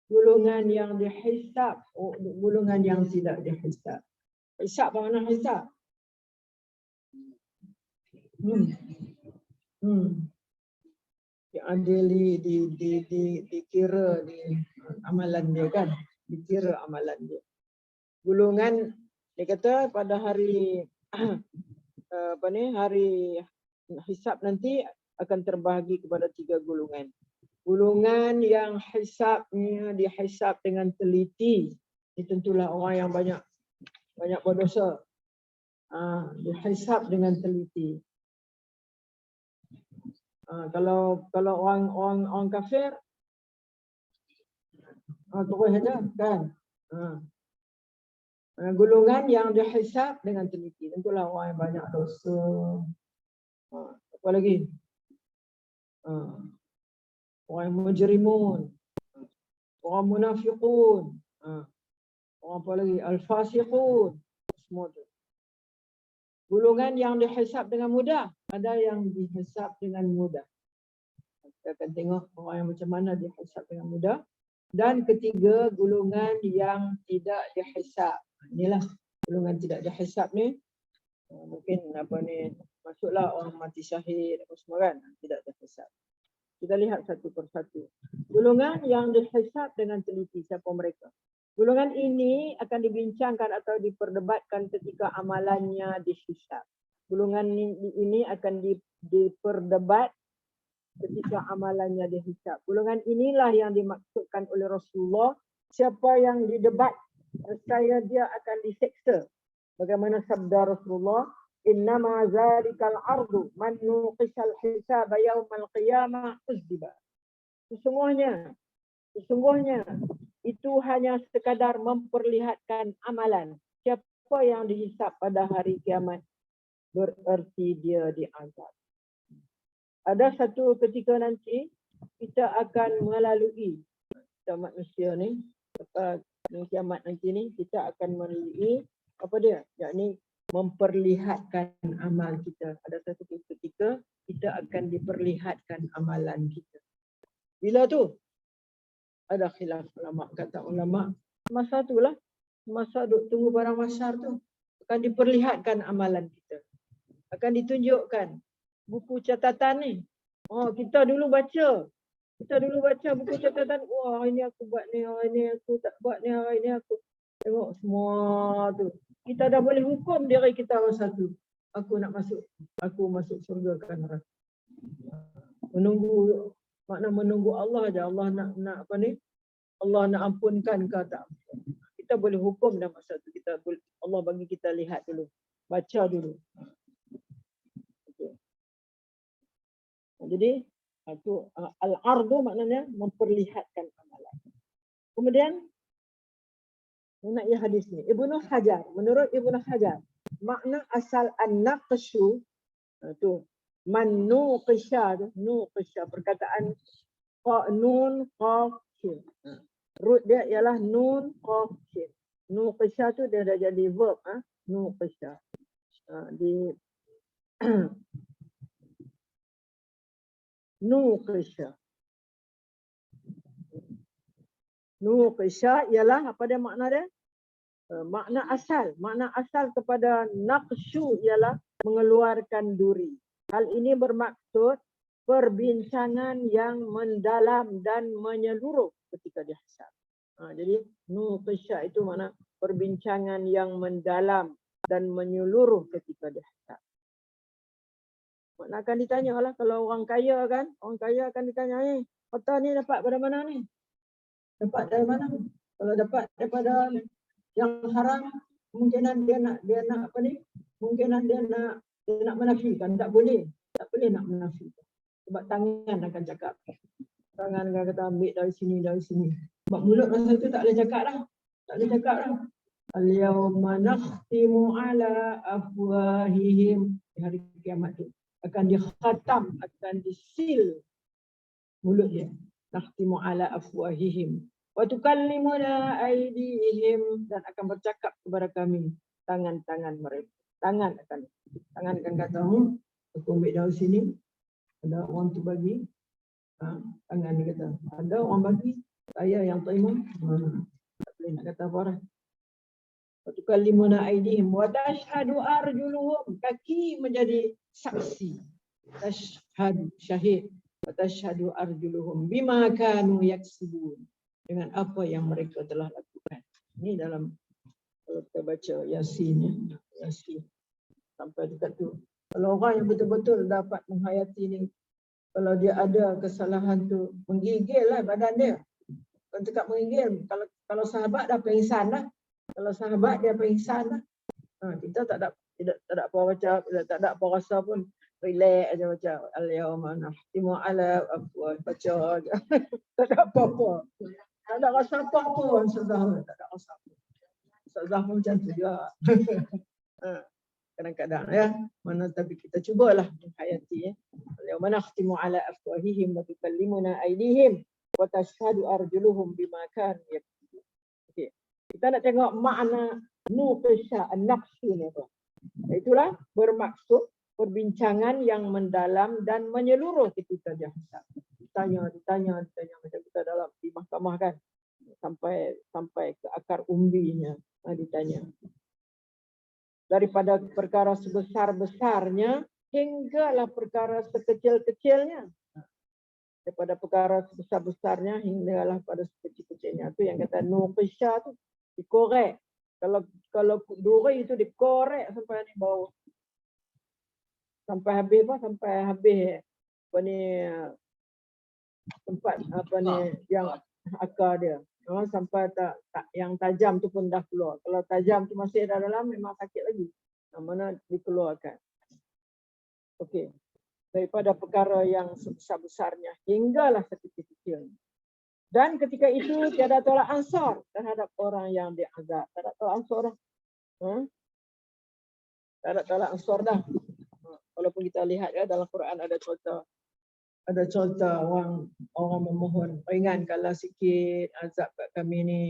golongan yang dihisab, golongan yang tidak dihisab. Hisab apa makna hisab? Dikira di amalan dia kan, dikira amalan dia. Golongan dia kata pada hari hari hisab nanti akan terbahagi kepada 3 golongan. Golongan yang hisabnya dihisab dengan teliti, ini tentulah orang yang banyak berdosa. Dihisab dengan teliti. Kalau orang kafir, terus saja kan. Golongan yang dihisab dengan teliti, tentulah orang yang banyak dosa. Apa lagi? Orang yang mujrimun, orang munafiqun, orang apa lagi? Al-fasiqun, semua tu. Golongan yang dihisab dengan mudah, ada yang dihisab dengan mudah. Kita akan tengok orang yang macam mana dihisab dengan mudah. Dan ketiga, golongan yang tidak dihisab. Inilah golongan tidak dihisab ni. Mungkin apa ni, masuklah orang mati syahid apa semua kan, tidak dihisab. Kita lihat satu persatu. Golongan yang dihisab dengan teliti, siapa mereka? Golongan ini akan dibincangkan atau diperdebatkan ketika amalannya dihisab. Golongan ini akan diperdebat ketika amalannya dihisab. Golongan inilah yang dimaksudkan oleh Rasulullah. Siapa yang didebat, saya dia akan diseksa. Bagaimana sabda Rasulullah? Innama zalikal ardu man nuqisal hisaba yaumal qiyamah uzdiba. Sesungguhnya itu hanya sekadar memperlihatkan amalan. Siapa yang dihisab pada hari kiamat bererti dia diazab. Ada satu ketika nanti kita akan melalui, kita manusia ni, kiamat nanti ni kita akan melalui apa dia? Yakni memperlihatkan amal kita. Ada satu ketika kita akan diperlihatkan amalan kita. Bila tu? Ada khilaf ulama. Kata ulama, masa tu lah. Masa duk tunggu barang mahsyar tu. Akan diperlihatkan amalan kita. Akan ditunjukkan buku catatan ni. Kita dulu baca. Kita dulu baca buku catatan. Wah, ini aku buat ni. Ini aku tak buat ni. Ini aku. Tengok semua tu. Kita dah boleh hukum diri kita masa tu. Aku masuk surga ke neraka. Menunggu Allah aja. Allah nak apa ni? Allah nak ampunkan ke tak? Kita boleh hukum dah masa tu. Kita Allah bagi kita lihat dulu. Baca dulu. Okay. Jadi itu al-ardu maknanya memperlihatkan amalan. Kemudian mengenai hadis ni, Ibnu Hajar, menurut Ibnu Hajar, makna asal an-naqshu itu man-nuqisha, nuqisha perkataan nun qaf shin. Root dia ialah nun qaf shin. Nuqisha tu dia dah jadi verb, nuqisha. Di nuqisha. Nuqisha ialah apa dia makna dia? Makna asal kepada naqshu ialah mengeluarkan duri. Hal ini bermaksud perbincangan yang mendalam dan menyeluruh ketika dihisab. Jadi nuqisha itu makna perbincangan yang mendalam dan menyeluruh ketika dihisab. Makna akan ditanya lah kalau orang kaya kan, orang kaya akan ditanya, harta ni dapat pada mana ni? Dapat dari mana? Kalau dapat daripada yang haram, kemungkinan dia nak apa ni? Kemungkinan dia nak menafikan, tak boleh nak menafikan. Sebab tangan akan cakap. Tangan akan kata ambil dari sini. Sebab mulut masa tu tak boleh cakap dah. Al-yawma nakhtimu ala afwahihim. Di hari kiamat tu akan dikhatam, akan disil mulut dia. Nakhtimu ala afwahihim wa tukallimuna aydihim, dan akan bercakap kepada kami tangan-tangan mereka. Tangan akan kata, aku ambil dari sini, ada orang tu bagi, tangan dia kata, ada orang bagi, saya yang terima, tak boleh nak kata apa dah. Wa tukallimuna aydihim wa tashhadu arjuluhum, kaki menjadi saksi. Tashhadu, syahid. Watashhadu arjuluhum bima kanu yaksibun, dengan apa yang mereka telah lakukan. Ini dalam kalau kita baca Yasin, Yasin sampai dekat tu. Kalau orang yang betul-betul dapat menghayati ni, kalau dia ada kesalahan tu, menggigil lah badan dia. Kalau cakap menggigil, kalau sahabat dah pengsan lah. Kalau sahabat dia pengsan lah. Kita tak ada apa macam, tak ada apa rasa pun. Relax aja macam al-yawma nahtimu ala afwah, baca aja. Tak ada apa-apa. Tak ada rasa apa-apa Ustazah. Tak ada rasa apa. Ustazah pun macam tu juga. Kadang-kadang ya. Mana tapi kita cubalah menghayati ya. Al-yawma nahtimu ala afwahihim wa tukallimuna aydihim wa tashhadu arjuluhum bima kanu yaksibun. Okey. Kita nak tengok makna nuqisha an-naqshu ni apa. Itulah bermaksud perbincangan yang mendalam dan menyeluruh ketika dia hisab. Ditanya macam kita dalam di mahkamah kan, sampai ke akar umbinya ditanya. Daripada perkara sebesar-besarnya hinggalah perkara sekecil-kecilnya. Daripada perkara sebesar-besarnya hinggalah pada sekecil-kecilnya. Itu yang kata nuqisha tu dikorek. Kalau duri itu dikorek sampai ni bawah. Sampai habis apa ni tempat apa ni yang akar dia. Sampai tak yang tajam tu pun dah keluar. Kalau tajam tu masih ada dalam memang sakit lagi. Mana dikeluarkan. Okey. Daripada perkara yang sebesar-besarnya hinggalah sekecil-kecilnya. Dan ketika itu tiada tolak ansur terhadap orang yang diazab. Tak ada tolak ansur dah. Tak ada tolak ansur dah. Walaupun kita lihat ya dalam Quran ada contoh orang memohon ringankanlah sikit azab kat kami ni,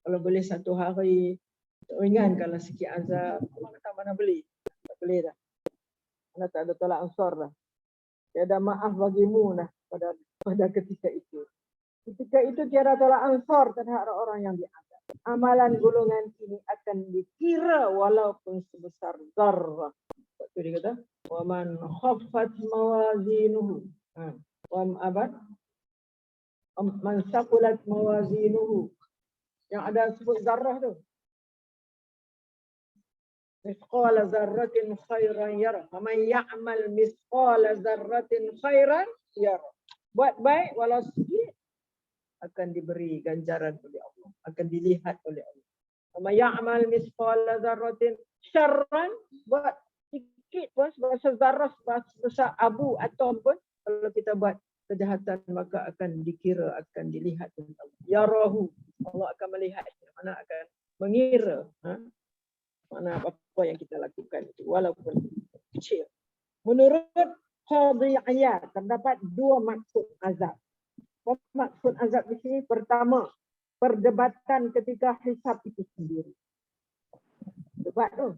kalau boleh 1 hari ringankanlah sikit azab. Allah kata mana boleh, tak boleh dah, mana tak ada tolak ansur dah, tiada maaf bagimu dah pada ketika itu tiada tolak ansur terhadap orang yang diazab. Amalan golongan ini akan dikira walaupun sebesar zarrah. Itu dia kata wa man khaffat mawazinuhu man saqulat mawazinuhu, yang ada sebut zarrah tu, misqala zarratin khairan yara, man ya'mal misqala zarratin khairan yara, buat baik walau sedikit akan diberi ganjaran oleh Allah, akan dilihat oleh Allah. Wa ya'mal mithqala dzarratin syarran, buat sikit pun sebesar zarah, sebesar abu atom pun, kalau kita buat kejahatan maka akan dikira, akan dilihat oleh Allah. Yarahu, Allah akan melihat, mana akan mengira, mana apa yang kita lakukan itu walaupun kecil. Menurut Qadhi Iyad terdapat dua maksud azab. Maksud azab di sini pertama, perdebatan ketika hisab itu sendiri. Debat tu.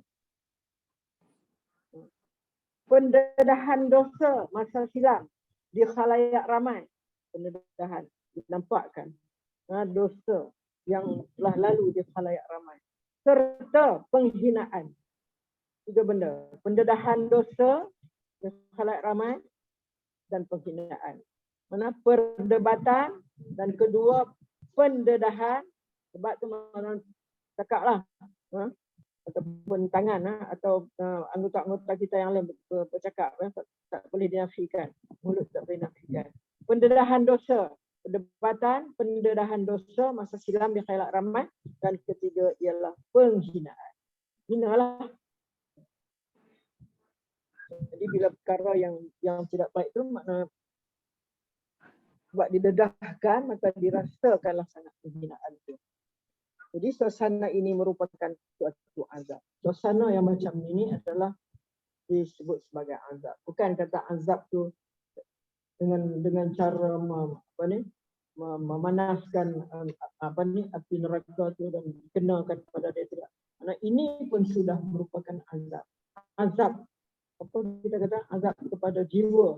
Pendedahan dosa masa silam di khalayak ramai. Pendedahan dinampakkan dosa yang telah lalu di khalayak ramai. Serta penghinaan. Tiga benda. Pendedahan dosa di khalayak ramai dan penghinaan. Mana perdebatan dan kedua pendedahan. Sebab tu mana cakaplah ataupun tangan atau anggota-anggota kita yang lain bercakap, tak boleh dinafikan, mulut tak boleh dinafikan. Pendedahan dosa, perdebatan, pendedahan dosa masa silam di khalayak ramai, dan ketiga ialah penghinaan. Hinalah. Jadi bila perkara yang tidak baik tu makna sebab didedahkan, maka dirasakanlah sangat penghinaan itu. Jadi suasana ini merupakan suatu azab. Suasana yang macam ini adalah disebut sebagai azab. Bukan kata azab tu dengan cara memanaskan api neraka tu dan dikenakan kepada dia, tidak. Karena ini pun sudah merupakan azab. Azab, apa kita kata, azab kepada jiwa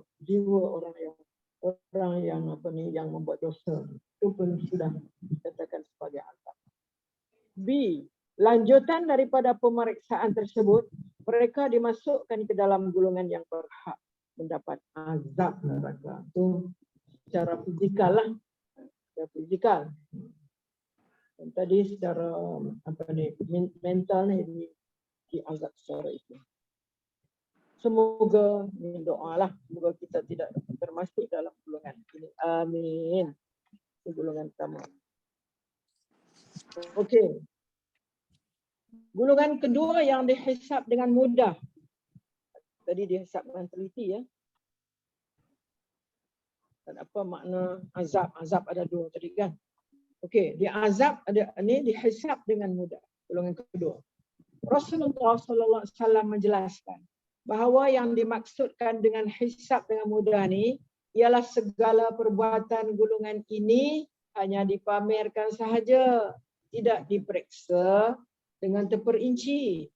orang yang membuat dosa. Itu pun sudah dikatakan sebagai azab. B. Lanjutan daripada pemeriksaan tersebut, mereka dimasukkan ke dalam golongan yang berhak mendapat azab neraka. Itu secara fizikal lah. Secara fizikal. Dan tadi secara mental ni diazab secara itu. Semoga, ini doalah, semoga kita tidak termasuk dalam golongan ini. Amin. Itu golongan pertama. Okey. Golongan kedua yang dihisab dengan mudah. Tadi dihisab dengan teliti ya. Dan apa makna azab? Azab ada dua tadi kan. Okey, diazab ada ini dihisab dengan mudah. Golongan kedua. Rasulullah sallallahu alaihi wasallam menjelaskan bahawa yang dimaksudkan dengan hisab dengan mudah ni ialah segala perbuatan golongan ini hanya dipamerkan sahaja, tidak diperiksa dengan terperinci.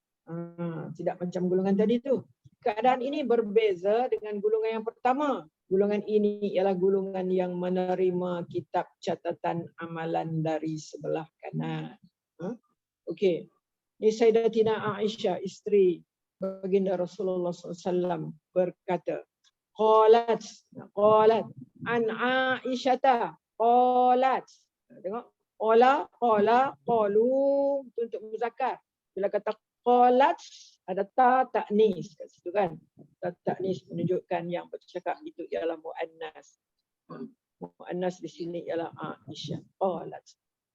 Tidak macam golongan tadi tu. Keadaan ini berbeza dengan golongan yang pertama. Golongan ini ialah golongan yang menerima kitab catatan amalan dari sebelah kanan. Okey. Ini Sayyidatina Aisyah, isteri baginda Rasulullah SAW berkata, qalat an Aisyata, qalat. Tengok, qala, qalu untuk muzakkar. Bila kata qalat ada ta ta'nis kat situ kan. Ta ta'nis menunjukkan yang bercakap itu ialah muannas. Muannas di sini ialah Aisyah. Qalat.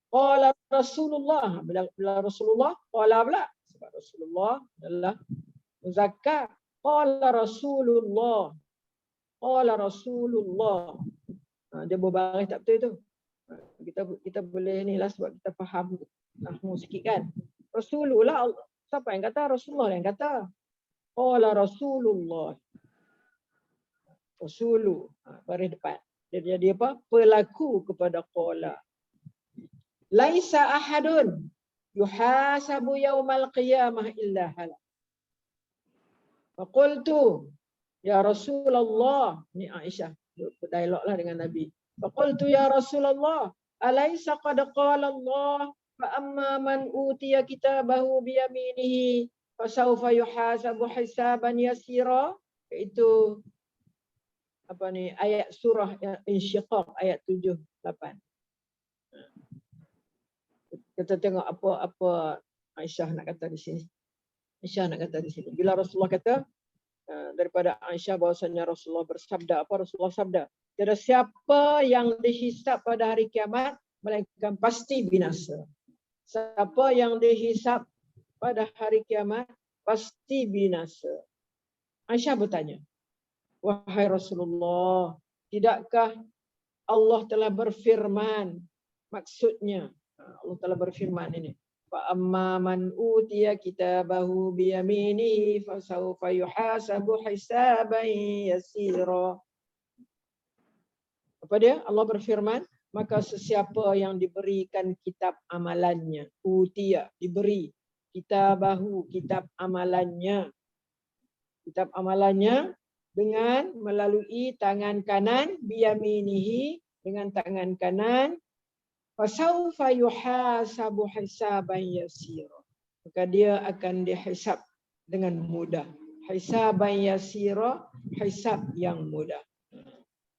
Qala Rasulullah, bila Rasulullah qala pula sebab Rasulullah adalah muzakkar. Qala Rasulullah. Qala Rasulullah. Dia berbaris tak betul itu. Kita boleh ni lah sebab kita faham nahwu sikit kan. Rasulullah, siapa yang kata? Rasulullah yang kata. Qala Rasulullah. Rasulu, baris depan. Dia jadi apa? Pelaku kepada qala. Laisa ahadun yuhasabu yaumal qiyamah illa halak. Faqultu ya Rasulullah, ni Aisyah berdialog lah dengan Nabi. Faqultu ya Rasulullah, alaysa qad qala Allah fa amma man utiya kitabahu bi yaminihi fa sawfa yuhasabu hisaban yasira. Itu apa ni, ayat surah Insyiqaq ayat 7-8. Kita tengok apa Aisyah nak kata di sini. Aisyah nak kata di sini. Bila Rasulullah kata daripada Aisyah bahawasanya Rasulullah bersabda, apa Rasulullah sabda? Tiada siapa yang dihisab pada hari kiamat melainkan pasti binasa. siapa yang dihisap pada hari kiamat pasti binasa. Aisyah bertanya, wahai Rasulullah, tidakkah Allah telah berfirman, maksudnya Allah telah berfirman ini, fa amma man utiya kitabahu bi yaminihi fasawfa yuhasabu hisaban yasira. Apa dia? Allah berfirman, maka sesiapa yang diberikan kitab amalannya, utiya, diberi, kitabahu, kitab amalannya dengan melalui tangan kanan, biyaminihi, dengan tangan kanan, fasawfa yuhasabu hisaban yasira. Maka dia akan dihisab dengan mudah. Hisaban yasira, hisab yang mudah.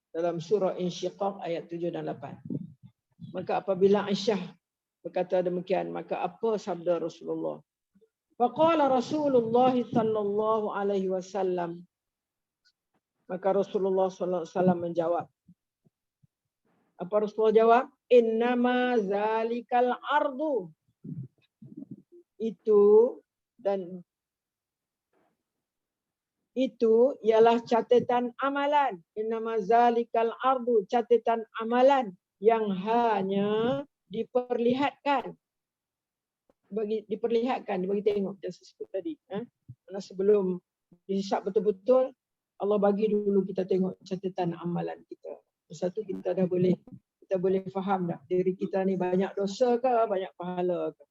Dalam surah Insyiqaq ayat 7 dan 8. Maka apabila Aisyah berkata demikian, maka apa sabda Rasulullah? Faqala Rasulullah sallallahu alaihi wasallam. Maka Rasulullah sallallahu alaihi wasallam menjawab. Apa Rasulullah jawab? Innama zalikal ardu. Itu ialah catatan amalan. Innama zalikal ardu, catatan amalan yang hanya diperlihatkan. Dibagi tengok macam saya sebut tadi. Karena sebelum dihisap betul-betul, Allah bagi dulu kita tengok catatan amalan kita. Satu kita boleh faham dah diri kita ni banyak dosa ke banyak pahala ke.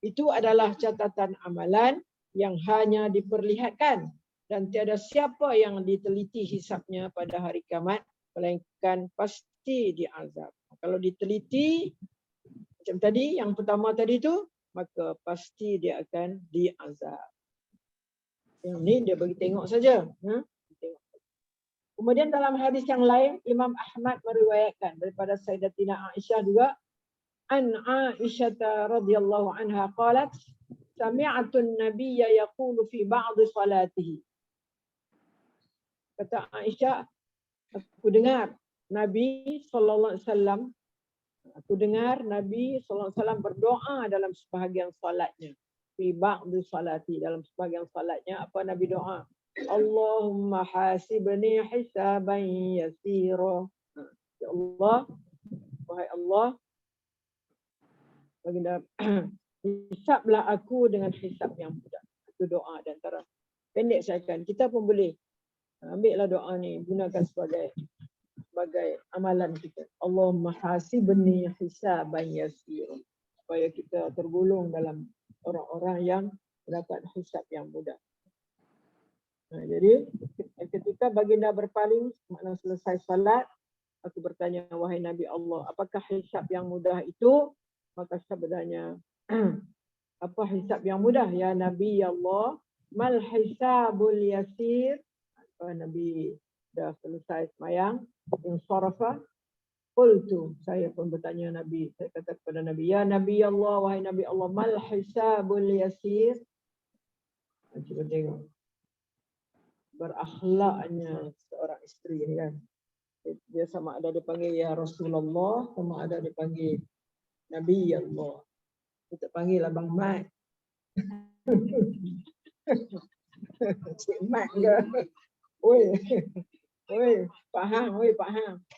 Itu adalah catatan amalan yang hanya diperlihatkan. Dan tiada siapa yang diteliti hisapnya pada hari kiamat, melainkan pasti diazab. Kalau diteliti, macam tadi, yang pertama tadi tu, maka pasti dia akan diazab. Yang ni dia bagi tengok saja. Kemudian dalam hadis yang lain, Imam Ahmad meriwayatkan daripada Sayyidatina Aisyah juga, an Aisyah radhiyallahu anha qalat, sami'atun nabiyya yaqulu fi ba'd salatihi. Kata Aisyah, aku dengar Nabi sallallahu alaihi wasallam berdoa dalam sebahagian salatnya. Fi ba'd salati, dalam sebahagian salatnya apa Nabi doa? Allahumma hasibni hisaban yasira. Ya Allah, wahai Allah, baginda hisablah aku dengan hisab yang mudah. Itu doa dan antara pendek saya kan. Kita pun boleh ambillah doa ni, gunakan sebagai amalan kita. Allahumma hasibni hisaban yasira. Supaya kita tergolong dalam orang-orang yang mendapat hisab yang mudah. Jadi ketika baginda berpaling, makna selesai salat, aku bertanya, wahai Nabi Allah, apakah hisab yang mudah itu? Maka sabdanya, apa hisab yang mudah? Ya Nabi Allah, mal hisabul yasir. Nabi dah selesai semayang, insarafa, qultu, saya pun bertanya Nabi, saya kata kepada Nabi, ya Nabi Allah, wahai Nabi Allah, mal hisabul yasir. Cuba tengok berakhlaknya seorang isteri ni kan. Dia sama ada dipanggil ya Rasulullah, sama ada dipanggil Nabi Allah. Kita panggil Abang Mat. Cik Mat ke? Oi, faham.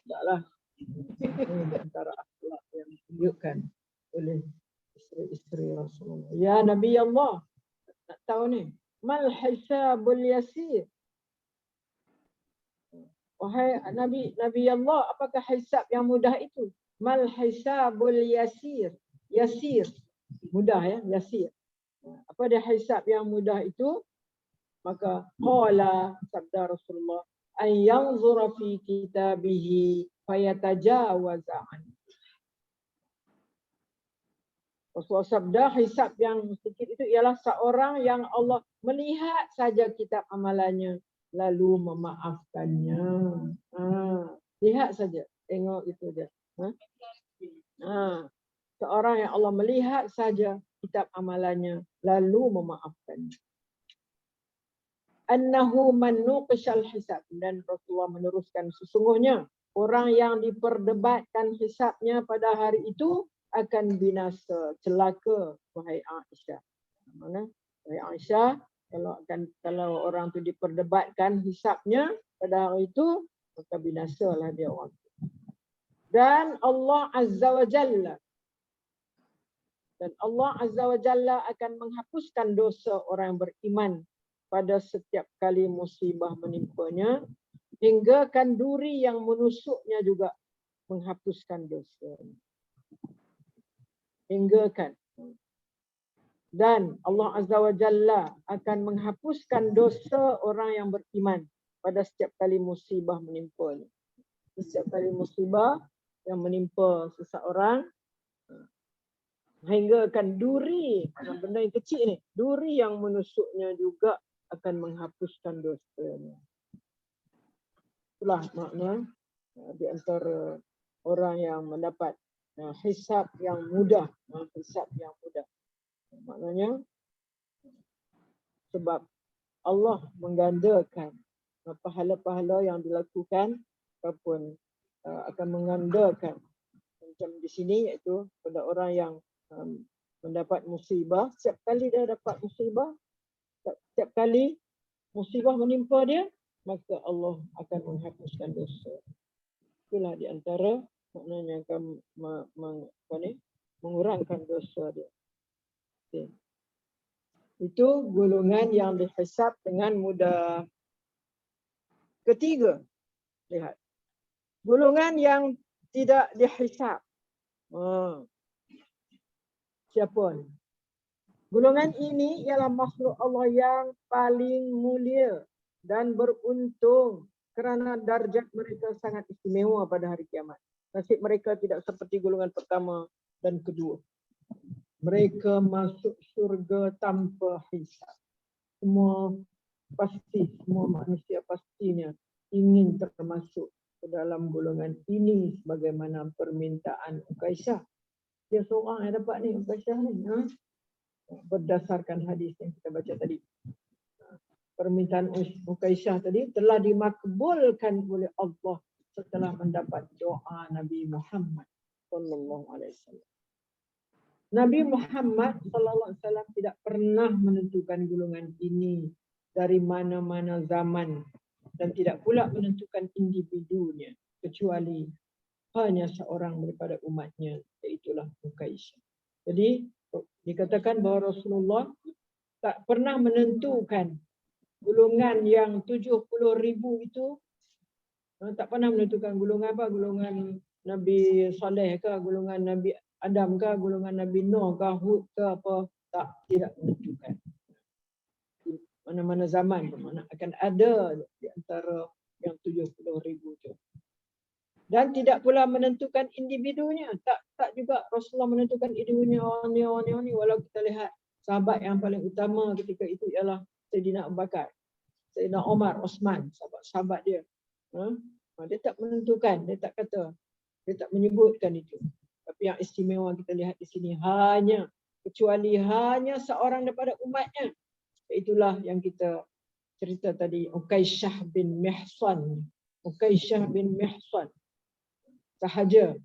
Taklah. Ini di antara akhlak yang ditunjukkan oleh isteri-isteri Rasulullah. Ya Nabi Allah, nak tahu ni, mal hisabul yasir. Wahai Nabi Allah, apakah hisab yang mudah itu? Mal hisabul yasir. Yasir, mudah ya, yasir. Apa dia hisab yang mudah itu? Maka qala, sabda Rasulullah, an yanzura fi kitabihi fayatajawaza an. Rasulullah sabda hisab yang sedikit itu ialah seorang yang Allah melihat saja kitab amalannya lalu memaafkannya. Lihat saja, tengok itu je. Seorang yang Allah melihat saja kitab amalannya lalu memaafkannya. Annahu man nuqishal hisab, dan Rasulullah meneruskan sesungguhnya orang yang diperdebatkan hisabnya pada hari itu akan binasa, celaka wahai Aisyah. Mana? Wahai Aisyah, kalau orang tu diperdebatkan hisapnya pada hari itu, maka binasalah dia orang. Dan Allah Azza wa Jalla akan menghapuskan dosa orang yang beriman pada setiap kali musibah menimpanya, hingga kan duri yang menusuknya juga menghapuskan dosa. Hingga kan. Dan Allah Azza wa Jalla akan menghapuskan dosa orang yang beriman pada setiap kali musibah menimpanya. Setiap kali musibah yang menimpa seseorang, hingga kan duri, benda yang kecil ni, duri yang menusuknya juga akan menghapuskan dosanya. Itulah makna di antara orang yang mendapat hisab yang mudah. Hisab yang mudah. Maknanya sebab Allah menggandakan pahala-pahala yang dilakukan ataupun akan menggandakan. Macam di sini iaitu pada orang yang mendapat musibah, setiap kali dia dapat musibah, setiap kali musibah menimpa dia, maka Allah akan menghapuskan dosa. Itulah di antara maknanya akan mengurangkan dosa dia. Okay. Itu golongan yang dihisab dengan mudah. Ketiga, lihat. Golongan yang tidak dihisab. Siapa ni? Golongan ini ialah makhluk Allah yang paling mulia dan beruntung kerana darjat mereka sangat istimewa pada hari kiamat. Nasib mereka tidak seperti golongan pertama dan kedua. Mereka masuk syurga tanpa hisab. Semua manusia pastinya ingin termasuk ke dalam golongan ini sebagaimana permintaan Ukaisyah. Dia seorang yang dapat ni, Ukaisyah ni. Berdasarkan hadis yang kita baca tadi. Permintaan Ukaisyah tadi telah dimakbulkan oleh Allah setelah mendapat doa Nabi Muhammad sallallahu alaihi wasallam. Nabi Muhammad sallallahu alaihi wasallam tidak pernah menentukan golongan ini dari mana-mana zaman dan tidak pula menentukan individunya kecuali hanya seorang daripada umatnya, iaitulah Ukaisyah. Jadi dikatakan bahawa Rasulullah tak pernah menentukan golongan yang 70,000 itu, tak pernah menentukan golongan apa, golongan Nabi Saleh ke, golongan Nabi Adam ke, golongan Nabi Nuh ke, Hud ke apa, tidak menentukan. Mana-mana zaman mana akan ada di antara yang 70,000 itu. Dan tidak pula menentukan individunya. Tak juga Rasulullah menentukan individunya orang ni. Walau kita lihat sahabat yang paling utama ketika itu ialah Sayyidina Abu Bakar, Sayyidina Umar, Osman, sahabat dia. Dia tak menentukan, dia tak kata, dia tak menyebutkan itu. Tapi yang istimewa kita lihat di sini kecuali hanya seorang daripada umatnya. Itulah yang kita cerita tadi, Ukaisyah bin Mihsan. Ukaisyah bin Mihsan. Sahaja.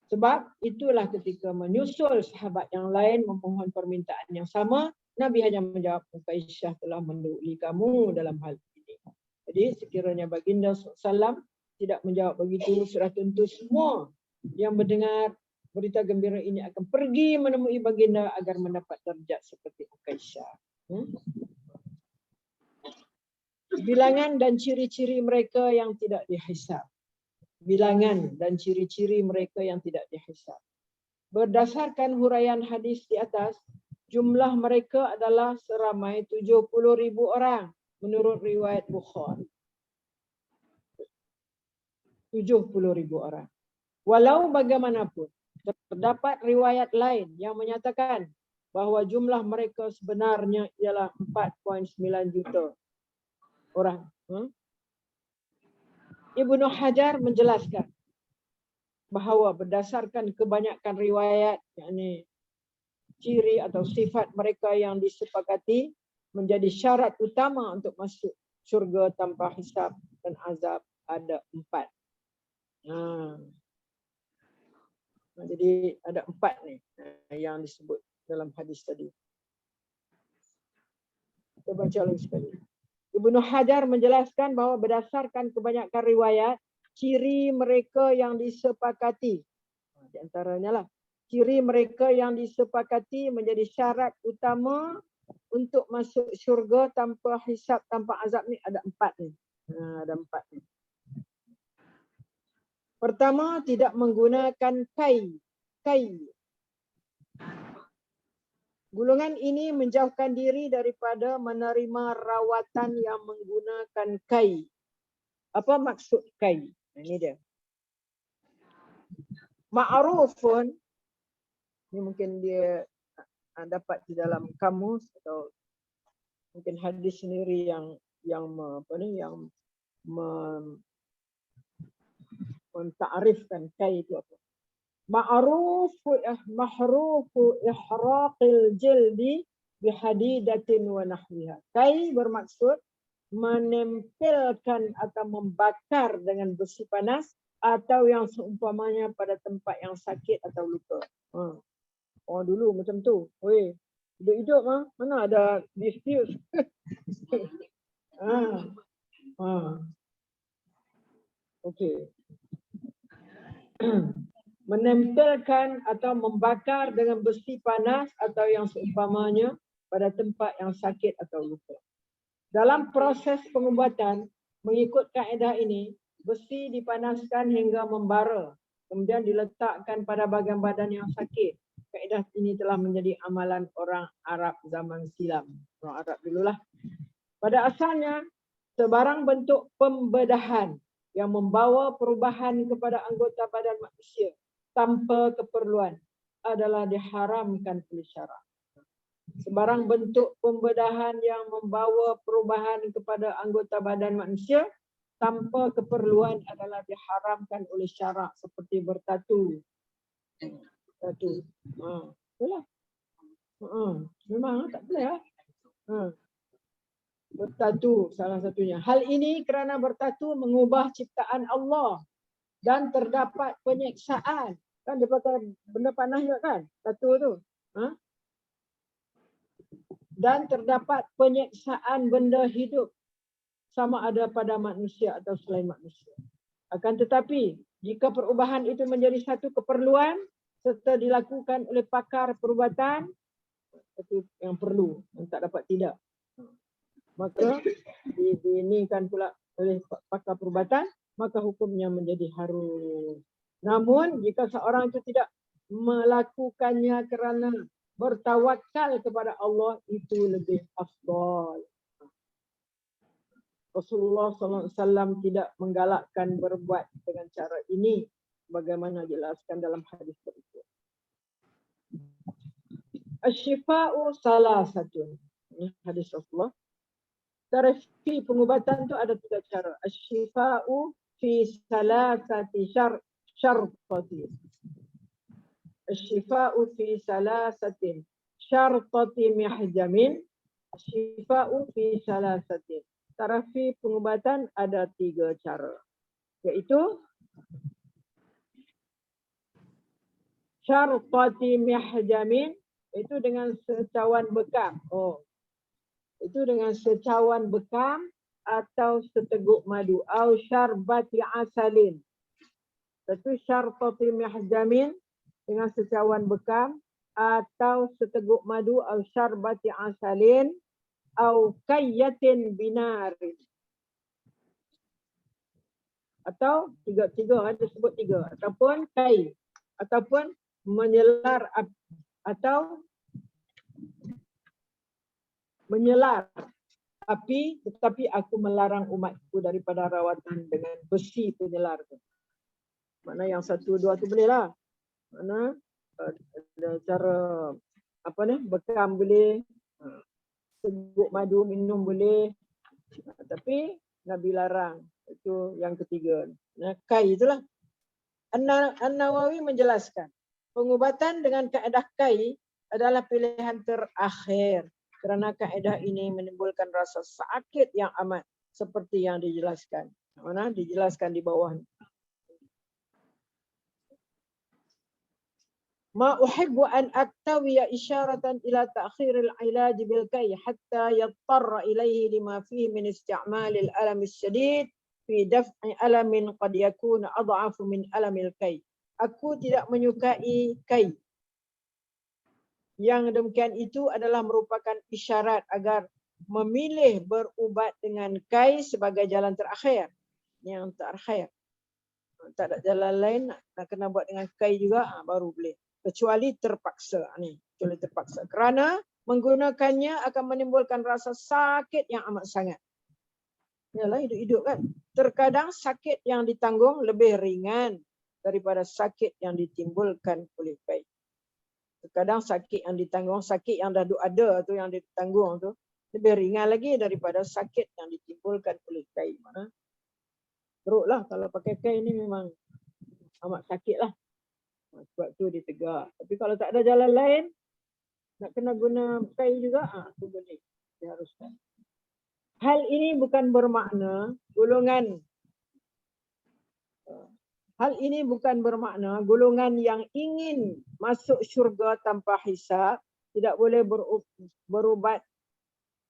Sebab itulah ketika menyusul sahabat yang lain memohon permintaan yang sama, Nabi hanya menjawab, Ukaisyah telah mendahului kamu dalam hal ini. Jadi sekiranya baginda SAW tidak menjawab begitu, sudah tentu semua yang mendengar berita gembira ini akan pergi menemui baginda agar mendapat darjat seperti Ukaisyah. Bilangan dan ciri-ciri mereka yang tidak dihisab. Bilangan dan ciri-ciri mereka yang tidak dihisab. Berdasarkan huraian hadis di atas, jumlah mereka adalah seramai 70,000 orang menurut riwayat Bukhari. 70,000 orang. Walau bagaimanapun, terdapat riwayat lain yang menyatakan bahawa jumlah mereka sebenarnya ialah 4,9 juta orang. Ibnu Hajar menjelaskan bahawa berdasarkan kebanyakan riwayat, yakni ciri atau sifat mereka yang disepakati menjadi syarat utama untuk masuk syurga tanpa hisab dan azab ada 4. Jadi ada 4 ni yang disebut dalam hadis tadi. Kita baca lagi sekali. Ibnu Hajar menjelaskan bahawa berdasarkan kebanyakan riwayat, ciri mereka yang disepakati, di antaranya lah, ciri mereka yang disepakati menjadi syarat utama untuk masuk syurga tanpa hisab, tanpa azab ni ada 4 ni. Ada 4 ni. Pertama, tidak menggunakan kai. Golongan ini menjauhkan diri daripada menerima rawatan yang menggunakan kai. Apa maksud kai? Ini dia. Ma'rufun, ini mungkin dia dapat di dalam kamus atau mungkin hadis sendiri yang mentarifkan kai itu apa. Ma'rufu ihraqil jildi bihadidatin wa nahwiha. Kai bermaksud menempelkan atau membakar dengan besi panas atau yang seumpamanya pada tempat yang sakit atau luka. Oh dulu macam tu. Weh, hidup-hidup mana ada dispute. Okey. Menempelkan atau membakar dengan besi panas atau yang seumpamanya pada tempat yang sakit atau luka. Dalam proses pengubatan, mengikut kaedah ini, besi dipanaskan hingga membara, kemudian diletakkan pada bahagian badan yang sakit. Kaedah ini telah menjadi amalan orang Arab zaman silam. Orang Arab dululah. Pada asalnya, sebarang bentuk pembedahan yang membawa perubahan kepada anggota badan manusia tanpa keperluan adalah diharamkan oleh syarak. Sebarang bentuk pembedahan yang membawa perubahan kepada anggota badan manusia tanpa keperluan adalah diharamkan oleh syarak, seperti bertatu. Tatu. Itulah. Memang tak boleh. Bertatu salah satunya. Hal ini kerana bertatu mengubah ciptaan Allah dan terdapat penyiksaan. Kan dia pakai benda panas juga kan? Tatu tu. Dan terdapat penyiksaan benda hidup sama ada pada manusia atau selain manusia. Akan tetapi, jika perubahan itu menjadi satu keperluan serta dilakukan oleh pakar perubatan, itu yang perlu, yang tak dapat tidak. Maka diinikan pula oleh pakar perubatan, maka hukumnya menjadi harus. Namun jika seorang itu tidak melakukannya kerana bertawakal kepada Allah, itu lebih afdal. Rasulullah SAW tidak menggalakkan berbuat dengan cara ini, bagaimana dijelaskan dalam hadis berikut. Asyifa'u salasatun. Ini hadis Rasulullah. Tarifi pengubatan itu ada 3 cara. Asyifa'u fi salasati syartati. Asyifa'u fi salasatin syartati mihjamin. Asyifa'u fi salasatin. Tarifi pengubatan ada 3 cara. Iaitu syartati mihjamin, itu dengan secawan bekam. Itu dengan secawan bekam atau seteguk madu. Au syarbati asalin. Itu syartati mihjamin dengan secawan bekam atau seteguk madu. Au syarbati asalin. Au kayyatin binarin. Atau tiga disebut 3. Ataupun kai. Ataupun menyelar atau menyelar api, tetapi aku melarang umatku daripada rawatan dengan besi penyelar tu. Mana yang 1, 2 tu boleh lah. Mana ada cara bekam boleh, teguk madu minum boleh, tapi Nabi larang. Itu yang ketiga. Kai itulah. An-Nawawi menjelaskan, pengubatan dengan kaedah kai adalah pilihan terakhir. Kerana kaedah ini menimbulkan rasa sakit yang amat seperti yang dijelaskan. Mana dijelaskan di bawah. ما أحب أن أكتوي إشارة إلى تأخير العلاج بالكي حتى يضطر إليه لما فيه من استعمال الألم الشديد في دفع ألم قد يكون أضعف من ألم الكي. Aku tidak menyukai kai. Yang demikian itu adalah merupakan isyarat agar memilih berubat dengan kai sebagai jalan terakhir. Yang terakhir. Tak ada jalan lain, nak kena buat dengan kai juga, baru boleh. Kecuali terpaksa ni, kecuali terpaksa. Kerana menggunakannya akan menimbulkan rasa sakit yang amat sangat. Yalah, hidup-hidup kan. Terkadang sakit yang ditanggung lebih ringan daripada sakit yang ditimbulkan oleh kai. Terkadang sakit yang ditanggung, sakit yang dah ada tu, yang ditanggung tu, lebih ringan lagi daripada sakit yang ditimbulkan oleh kai. Mana? Teruklah kalau pakai kai ni memang amat sakit lah. Sebab tu dia tegak. Tapi kalau tak ada jalan lain, nak kena guna kai juga, tu boleh. Diharuskan. Hal ini bukan bermakna golongan yang ingin masuk syurga tanpa hisab tidak boleh berubat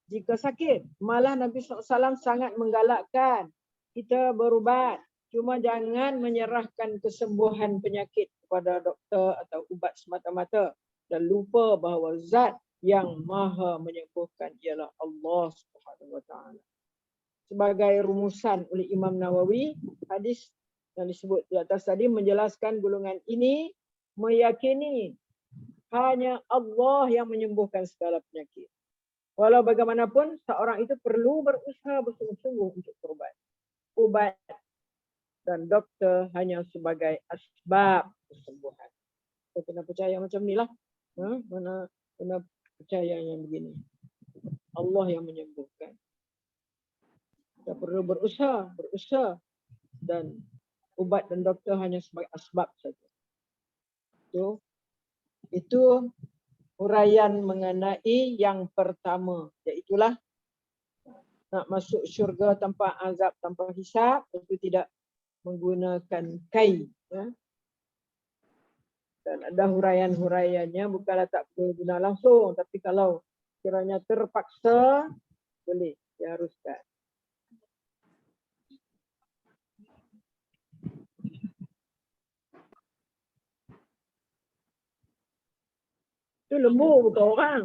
jika sakit. Malah Nabi SAW sangat menggalakkan kita berubat. Cuma jangan menyerahkan kesembuhan penyakit kepada doktor atau ubat semata-mata dan lupa bahawa zat yang maha menyembuhkan ialah Allah Subhanahu Wa Taala. Sebagai rumusan oleh Imam Nawawi, hadis yang disebut di atas tadi menjelaskan golongan ini meyakini hanya Allah yang menyembuhkan segala penyakit. Walau bagaimanapun, seorang itu perlu berusaha bersungguh-sungguh untuk berubat. Ubat dan doktor hanya sebagai asbab kesembuhan. Kita kena percaya macam ni lah. Mana kena percaya yang begini. Allah yang menyembuhkan. Kita perlu berusaha. Dan ubat dan doktor hanya sebagai asbab saja. Itu huraian mengenai yang pertama. Iaitulah nak masuk syurga tanpa azab, tanpa hisab, itu tidak menggunakan kai. Ya. Dan ada huraian-huraiannya, bukanlah tak boleh guna langsung, tapi kalau kiranya terpaksa, boleh, diharuskan. Itu lembu bukan orang.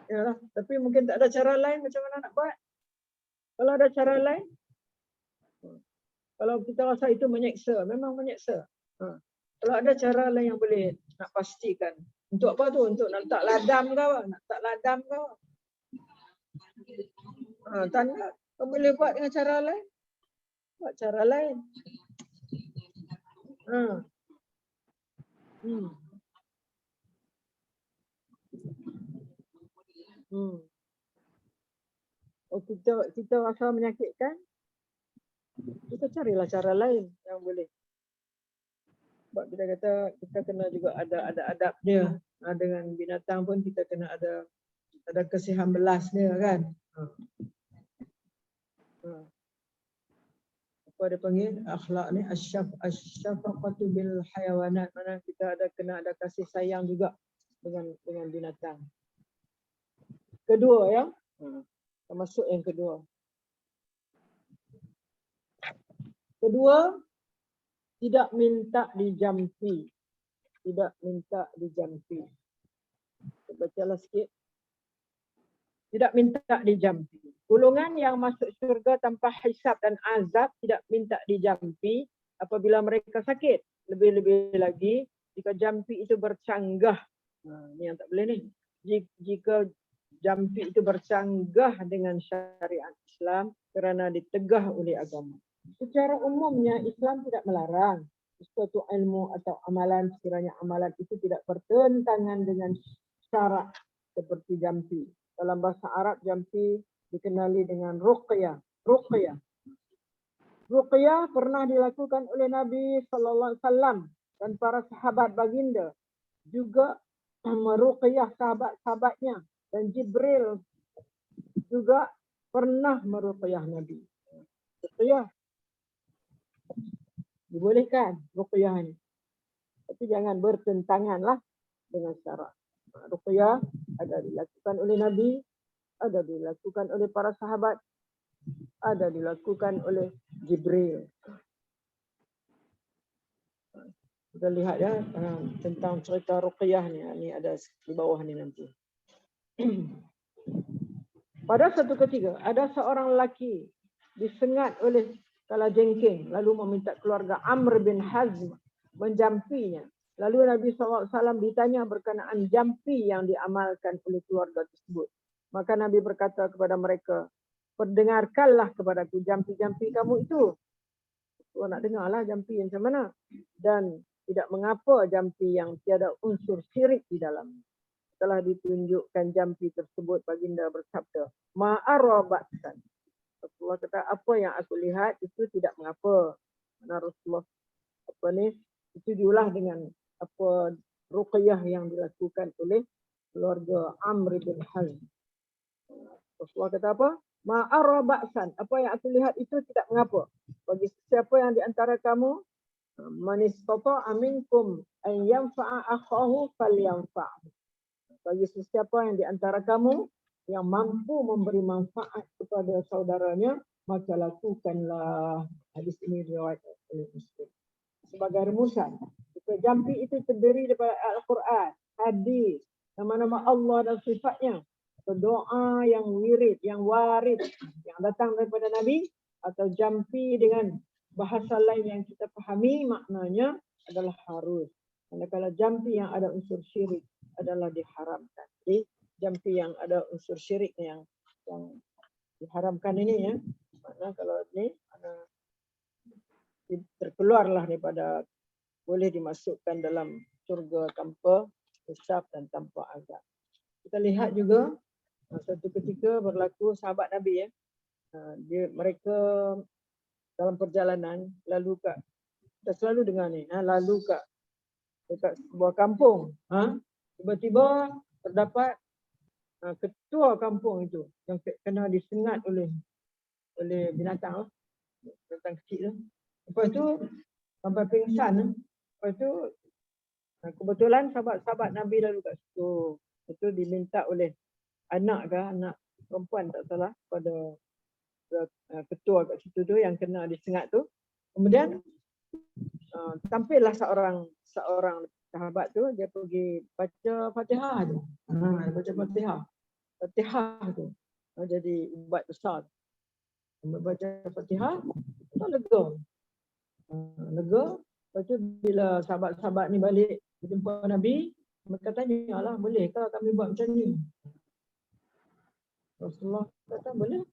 Yalah, tapi mungkin tak ada cara lain, macam mana nak buat? Kalau ada cara lain, kalau kita rasa itu menyeksa, memang menyeksa. Kalau ada cara lain yang boleh nak pastikan. Untuk apa tu? Untuk nak letak ladam ke apa? Nak letak ladam ke apa? Tak nak. Kau boleh buat dengan cara lain. Buat cara lain. Oh, kita rasa menyakitkan, kita carilah cara lain yang boleh. Sebab kita kata kita kena juga ada adabnya. Dengan binatang pun kita kena ada kesihan belasnya kan. Apa dia panggil akhlak ni, asyafaqatu bil hayawanat. Mana kita kena ada kasih sayang juga dengan binatang. Kedua ya. Termasuk yang kedua. Tidak minta dijampi. Tidak minta dijampi. Bacalah sikit. Tidak minta dijampi. Golongan yang masuk syurga tanpa hisab dan azab tidak minta dijampi apabila mereka sakit. Lebih-lebih lagi jika jampi itu bercanggah. Ni yang tak boleh ni. Jika jampi itu bercanggah dengan syariat Islam kerana ditegah oleh agama. Secara umumnya Islam tidak melarang suatu ilmu atau amalan sekiranya amalan itu tidak bertentangan dengan syarak seperti jampi. Dalam bahasa Arab jampi dikenali dengan ruqyah. Ruqyah pernah dilakukan oleh Nabi sallallahu alaihi wasallam dan para sahabat baginda, juga meruqyah sahabat-sahabatnya, dan Jibril juga pernah meruqyah Nabi. ruqyah. Dibolehkan ruqyah ni. Tapi jangan bertentangan lah dengan syarak. Ruqyah ada dilakukan oleh Nabi, ada dilakukan oleh para sahabat, ada dilakukan oleh Jibril. Kita lihat ya tentang cerita ruqyah ni. Ni ada di bawah ni nanti. Pada satu ketika ada seorang lelaki disengat oleh kalajengking lalu meminta keluarga Amr bin Hazm menjampinya. Lalu Nabi SAW ditanya berkenaan jampi yang diamalkan oleh keluarga tersebut. Maka Nabi berkata kepada mereka, perdengarkanlah kepadaku jampi-jampi kamu itu. Kau nak dengarlah jampi yang macam mana. Dan tidak mengapa jampi yang tiada unsur syirik di dalamnya. Setelah ditunjukkan jampi tersebut, baginda bersabda, ma'ara ba'san. Rasulullah kata, apa yang aku lihat itu tidak mengapa. Mana Rasulullah itu diulah dengan apa ruqyah yang dilakukan oleh keluarga Amr bin Hazm. Rasulullah kata apa? Ma'ara ba'san. Apa yang aku lihat itu tidak mengapa. Bagi siapa yang di antara kamu man istata'a minkum an yanfa'a akhahu falyanfa'hu. Bagi sesiapa yang di antara kamu yang mampu memberi manfaat kepada saudaranya, maka lakukanlah. Hadis ini riwayat oleh Muslim. Sebagai rumusan, jampi itu terdiri daripada Al-Quran, hadis, nama-nama Allah dan sifatnya, atau doa yang wirid, yang warid, yang datang daripada Nabi, atau jampi dengan bahasa lain yang kita fahami, maknanya adalah harus. Manakala jampi yang ada unsur syirik adalah diharamkan. Jadi jampi yang ada unsur syirik yang diharamkan ini ya, makna kalau ini terkeluarlah daripada boleh dimasukkan dalam surga tanpa hisab dan tanpa azab. Kita lihat juga satu ketika berlaku sahabat Nabi ya, mereka dalam perjalanan lalu kita selalu dengar ni, lalu dekat sebuah kampung, tiba-tiba terdapat ketua kampung itu yang kena disengat oleh binatang kecil tu. Lepas tu sampai pingsan. Lepas tu kebetulan sahabat-sahabat Nabi lalu kat situ. Itu diminta oleh anak perempuan tak salah pada ketua kat situ tu yang kena disengat tu. Kemudian tampillah seorang sahabat tu, dia pergi baca Fatihah tu. Baca Fatihah tu. Jadi ubat besar. Baca Fatihah, tu lega. Lepas tu bila sahabat-sahabat ni balik berjumpa Nabi, mereka tanya lah, bolehkah kami buat macam ni? Rasulullah kata boleh.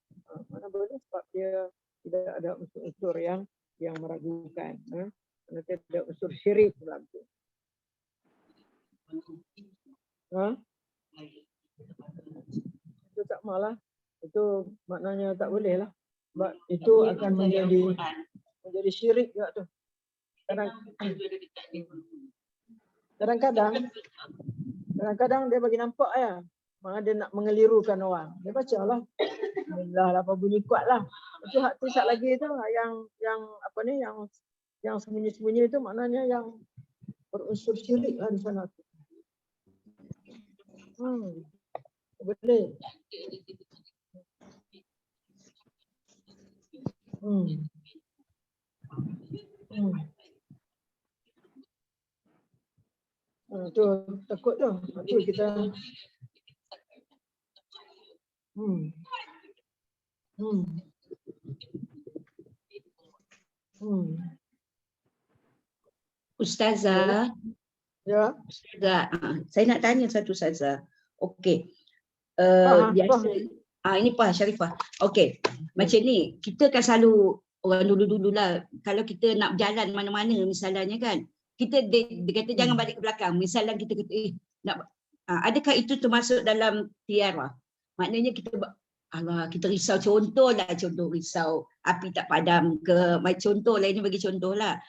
Mana boleh sebab dia tidak ada unsur-unsur yang meragukan. Kerana tidak ada unsur syirik dalam tu. Itu tak malah. Itu maknanya tak boleh lah. Sebab itu akan menjadi syirik juga tu. Kadang-kadang dia bagi nampak ya. Mana dia nak mengelirukan orang. Dia baca lah. Bismillah apa bunyi kuat lah. Itu hak tu sat lagi tu yang sembunyi-sembunyi itu maknanya yang berunsur syirik lah di sana. Boleh. Tu takut tu. Tu kita Ustazah. Ya. Ustazah, saya nak tanya satu Ustazah. Okey. Biasa ini Pak Sharifah. Okey. Macam ni, kita kan selalu orang dulu-dululah kalau kita nak berjalan mana-mana misalnya kan, dia kata jangan balik ke belakang. Misalnya kita kata adakah itu termasuk dalam tiara? Maknanya kita risau, contoh risau api tak padam ke, contoh lah, ini bagi contoh lah.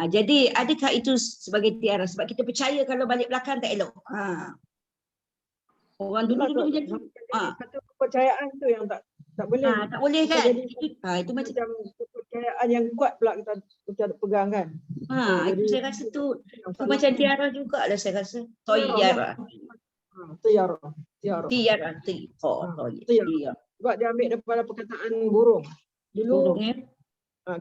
Jadi adakah itu sebagai tiara? Sebab kita percaya kalau balik belakang tak elok. Orang dulu jadi satu kepercayaan tu yang tak Tak boleh. Tak boleh Kita kan? jadi Itu macam macam kepercayaan yang kuat pula kita pegang kan. itu saya rasa tu macam tiara jugalah saya rasa. Tiara. Tiara. Tiara. Tiara. Sebab dia ambil daripada perkataan burung. Dulu Burungnya.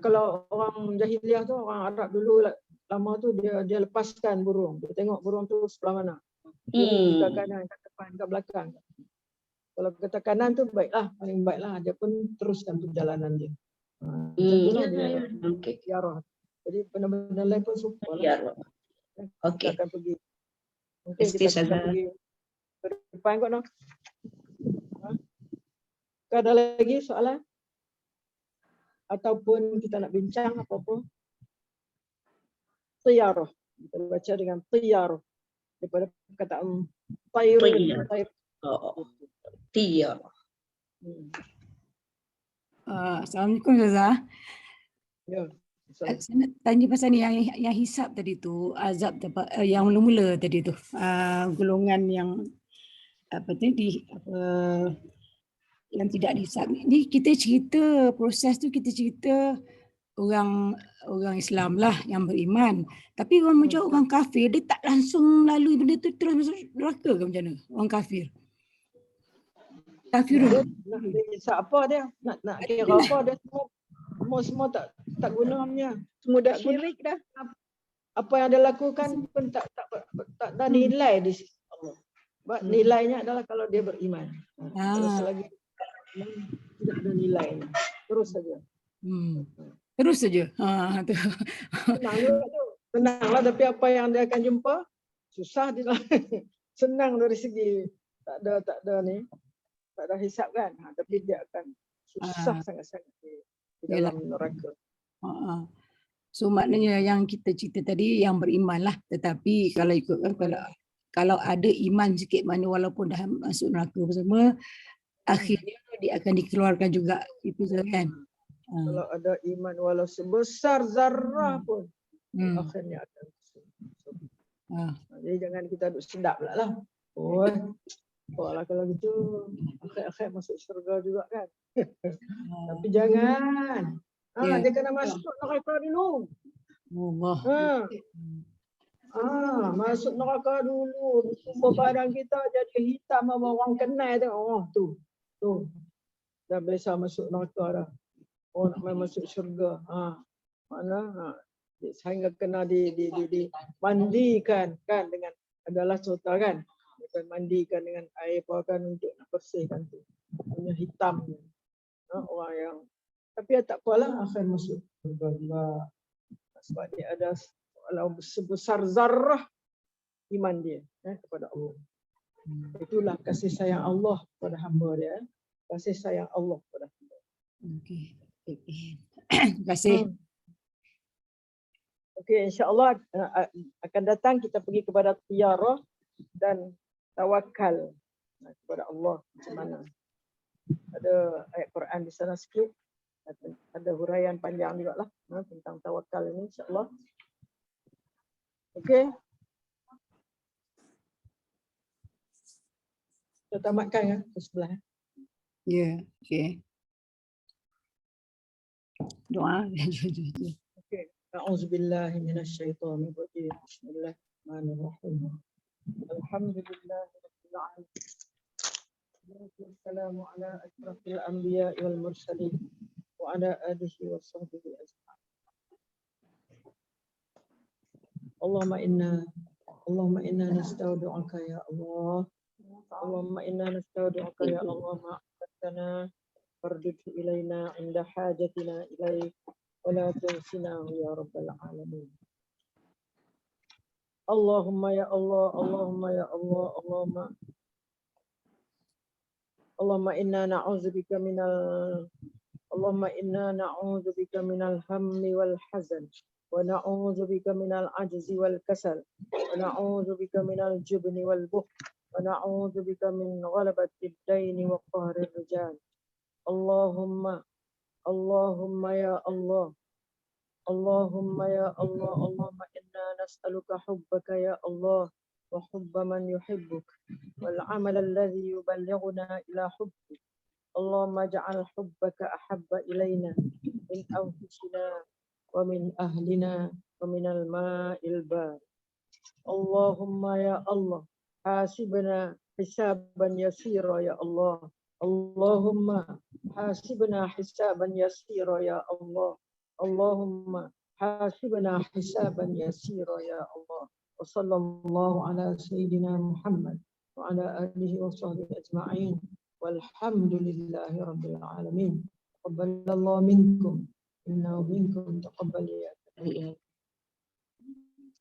Kalau orang jahiliah tu, orang Arab dulu lama tu dia lepaskan burung. Dia tengok burung tu sebelah mana. Kiri, ke kanan, ke depan, ke belakang. Kalau kata kanan tu baiklah, paling baiklah. Dia pun teruskan perjalanan dia. Macam tu lah dia tiara. Jadi benda-benda lain pun super lah. Kita akan pergi. Mungkin kita akan pergi ke depan kot. No? Ada lagi soalan? Ataupun kita nak bincang apa-apa? Tiyarah. Kita baca dengan tiyarah. Daripada perkataan tayrun. Tiyarah. Assalamualaikum Ustazah. Ya. Saya nak tanya pasal ni yang hisab tadi tu, azab yang mula-mula tadi tu. Golongan yang yang tidak dihisab. Ni kita cerita proses tu, kita cerita orang Islam lah yang beriman. Tapi orang macam orang kafir, dia tak langsung lalui benda tu terus masuk neraka ke macam mana? Orang kafir. Kafirun. Nak hisab apa dia? Nak kira apa dia semua tak gunanya. Semua dah syirik dah. Apa yang dia lakukan pun tak ada nilai di sisi Allah. Sebab nilainya adalah kalau dia beriman. Kalau selagi tidak ada nilainya. Terus saja. Terus saja. Senanglah, tapi apa yang dia akan jumpa susah dia. Senang dari segi tak ada hisab kan. Tapi dia akan susah sangat-sangat di dalam neraka. So maknanya yang kita cerita tadi yang beriman lah. Tetapi kalau ikutkan kalau ada iman sikit mana walaupun dah masuk neraka bersama, akhirnya dia akan dikeluarkan juga. Itu kan. Kalau ada iman walau sebesar zarah pun, akhirnya akan masuk. Jadi jangan kita duduk sedap pula lah. Lah kalau gitu, akhir-akhir masuk syurga juga kan. Tapi jangan. Dia kena masuk neraka dulu. Masuk neraka dulu. Semua badan kita jadi hitam sama orang kenal tu. Tu. Dah biasa masuk neraka dah. Nak main masuk syurga. Mana? Sehingga kena dimandikan kan dengan adalah contoh kan. Bukan mandikan dengan air kan untuk nak bersihkan tu. Punya hitam. Orang yang tapi tak apalah akan masuk syurga juga. Sebab dia ada walau sebesar zarah iman dia kepada Allah. Itulah kasih sayang Allah kepada hamba dia. Kasih sayang Allah kepada hamba. Okey. Terima kasih. Okey, insya-Allah akan datang kita pergi kepada tiyarah dan tawakal kepada Allah macam mana. Ada ayat Quran di sana sikit. Ada huraian panjang juga lah tentang tawakal ini insya-Allah. Okey. Kita tamatkan ya ke sebelah. Ya, okey. Doa. Okey. A'udzubillahi minasyaitonir rajim. Bismillahirrahmanirrahim. Alhamdulillahirabbil alamin. Wassalamu ala asyrafil anbiya'i wal mursalin wa ala alihi wa sahbihi ajma'in. Allahumma inna nastaudi'uka ya Allah. Allahumma inna nastaudi'uka ya Allah ma'afatana fardudhu ilaina inda hajatina ilaik wa la tunsina ya rabbal alamin. Allahumma ya Allah, Allahumma ya Allah, Allahumma inna na'udzubika minal hammi wal hazan wa na'udzubika minal ajzi wal kasal wa na'udzubika minal jubni wal bukhl wa na'udzubika min ghalabati ad-daini wa qahri ar-rijal. Allahumma ya Allah, Allahumma ya Allah, Allahumma inna nas'aluka hubbaka ya Allah wa hubba man yuhibbuk wal amal alladhi yuballighuna ila hubbik. اللهم اجعل حبك أحب إلينا من أنفسنا ومن أهلنا ومن الماء البارد. اللهم يا الله حاسبنا حسابا يسيرا يا الله. اللهم حاسبنا حسابا يسيرا يا الله. اللهم حاسبنا حسابا يسيرا يا الله. وصلى الله على سيدنا محمد وعلى آله وصحبه أجمعين والحمد لله رب العالمين. تقبل الله منكم إنه منكم تقبل يا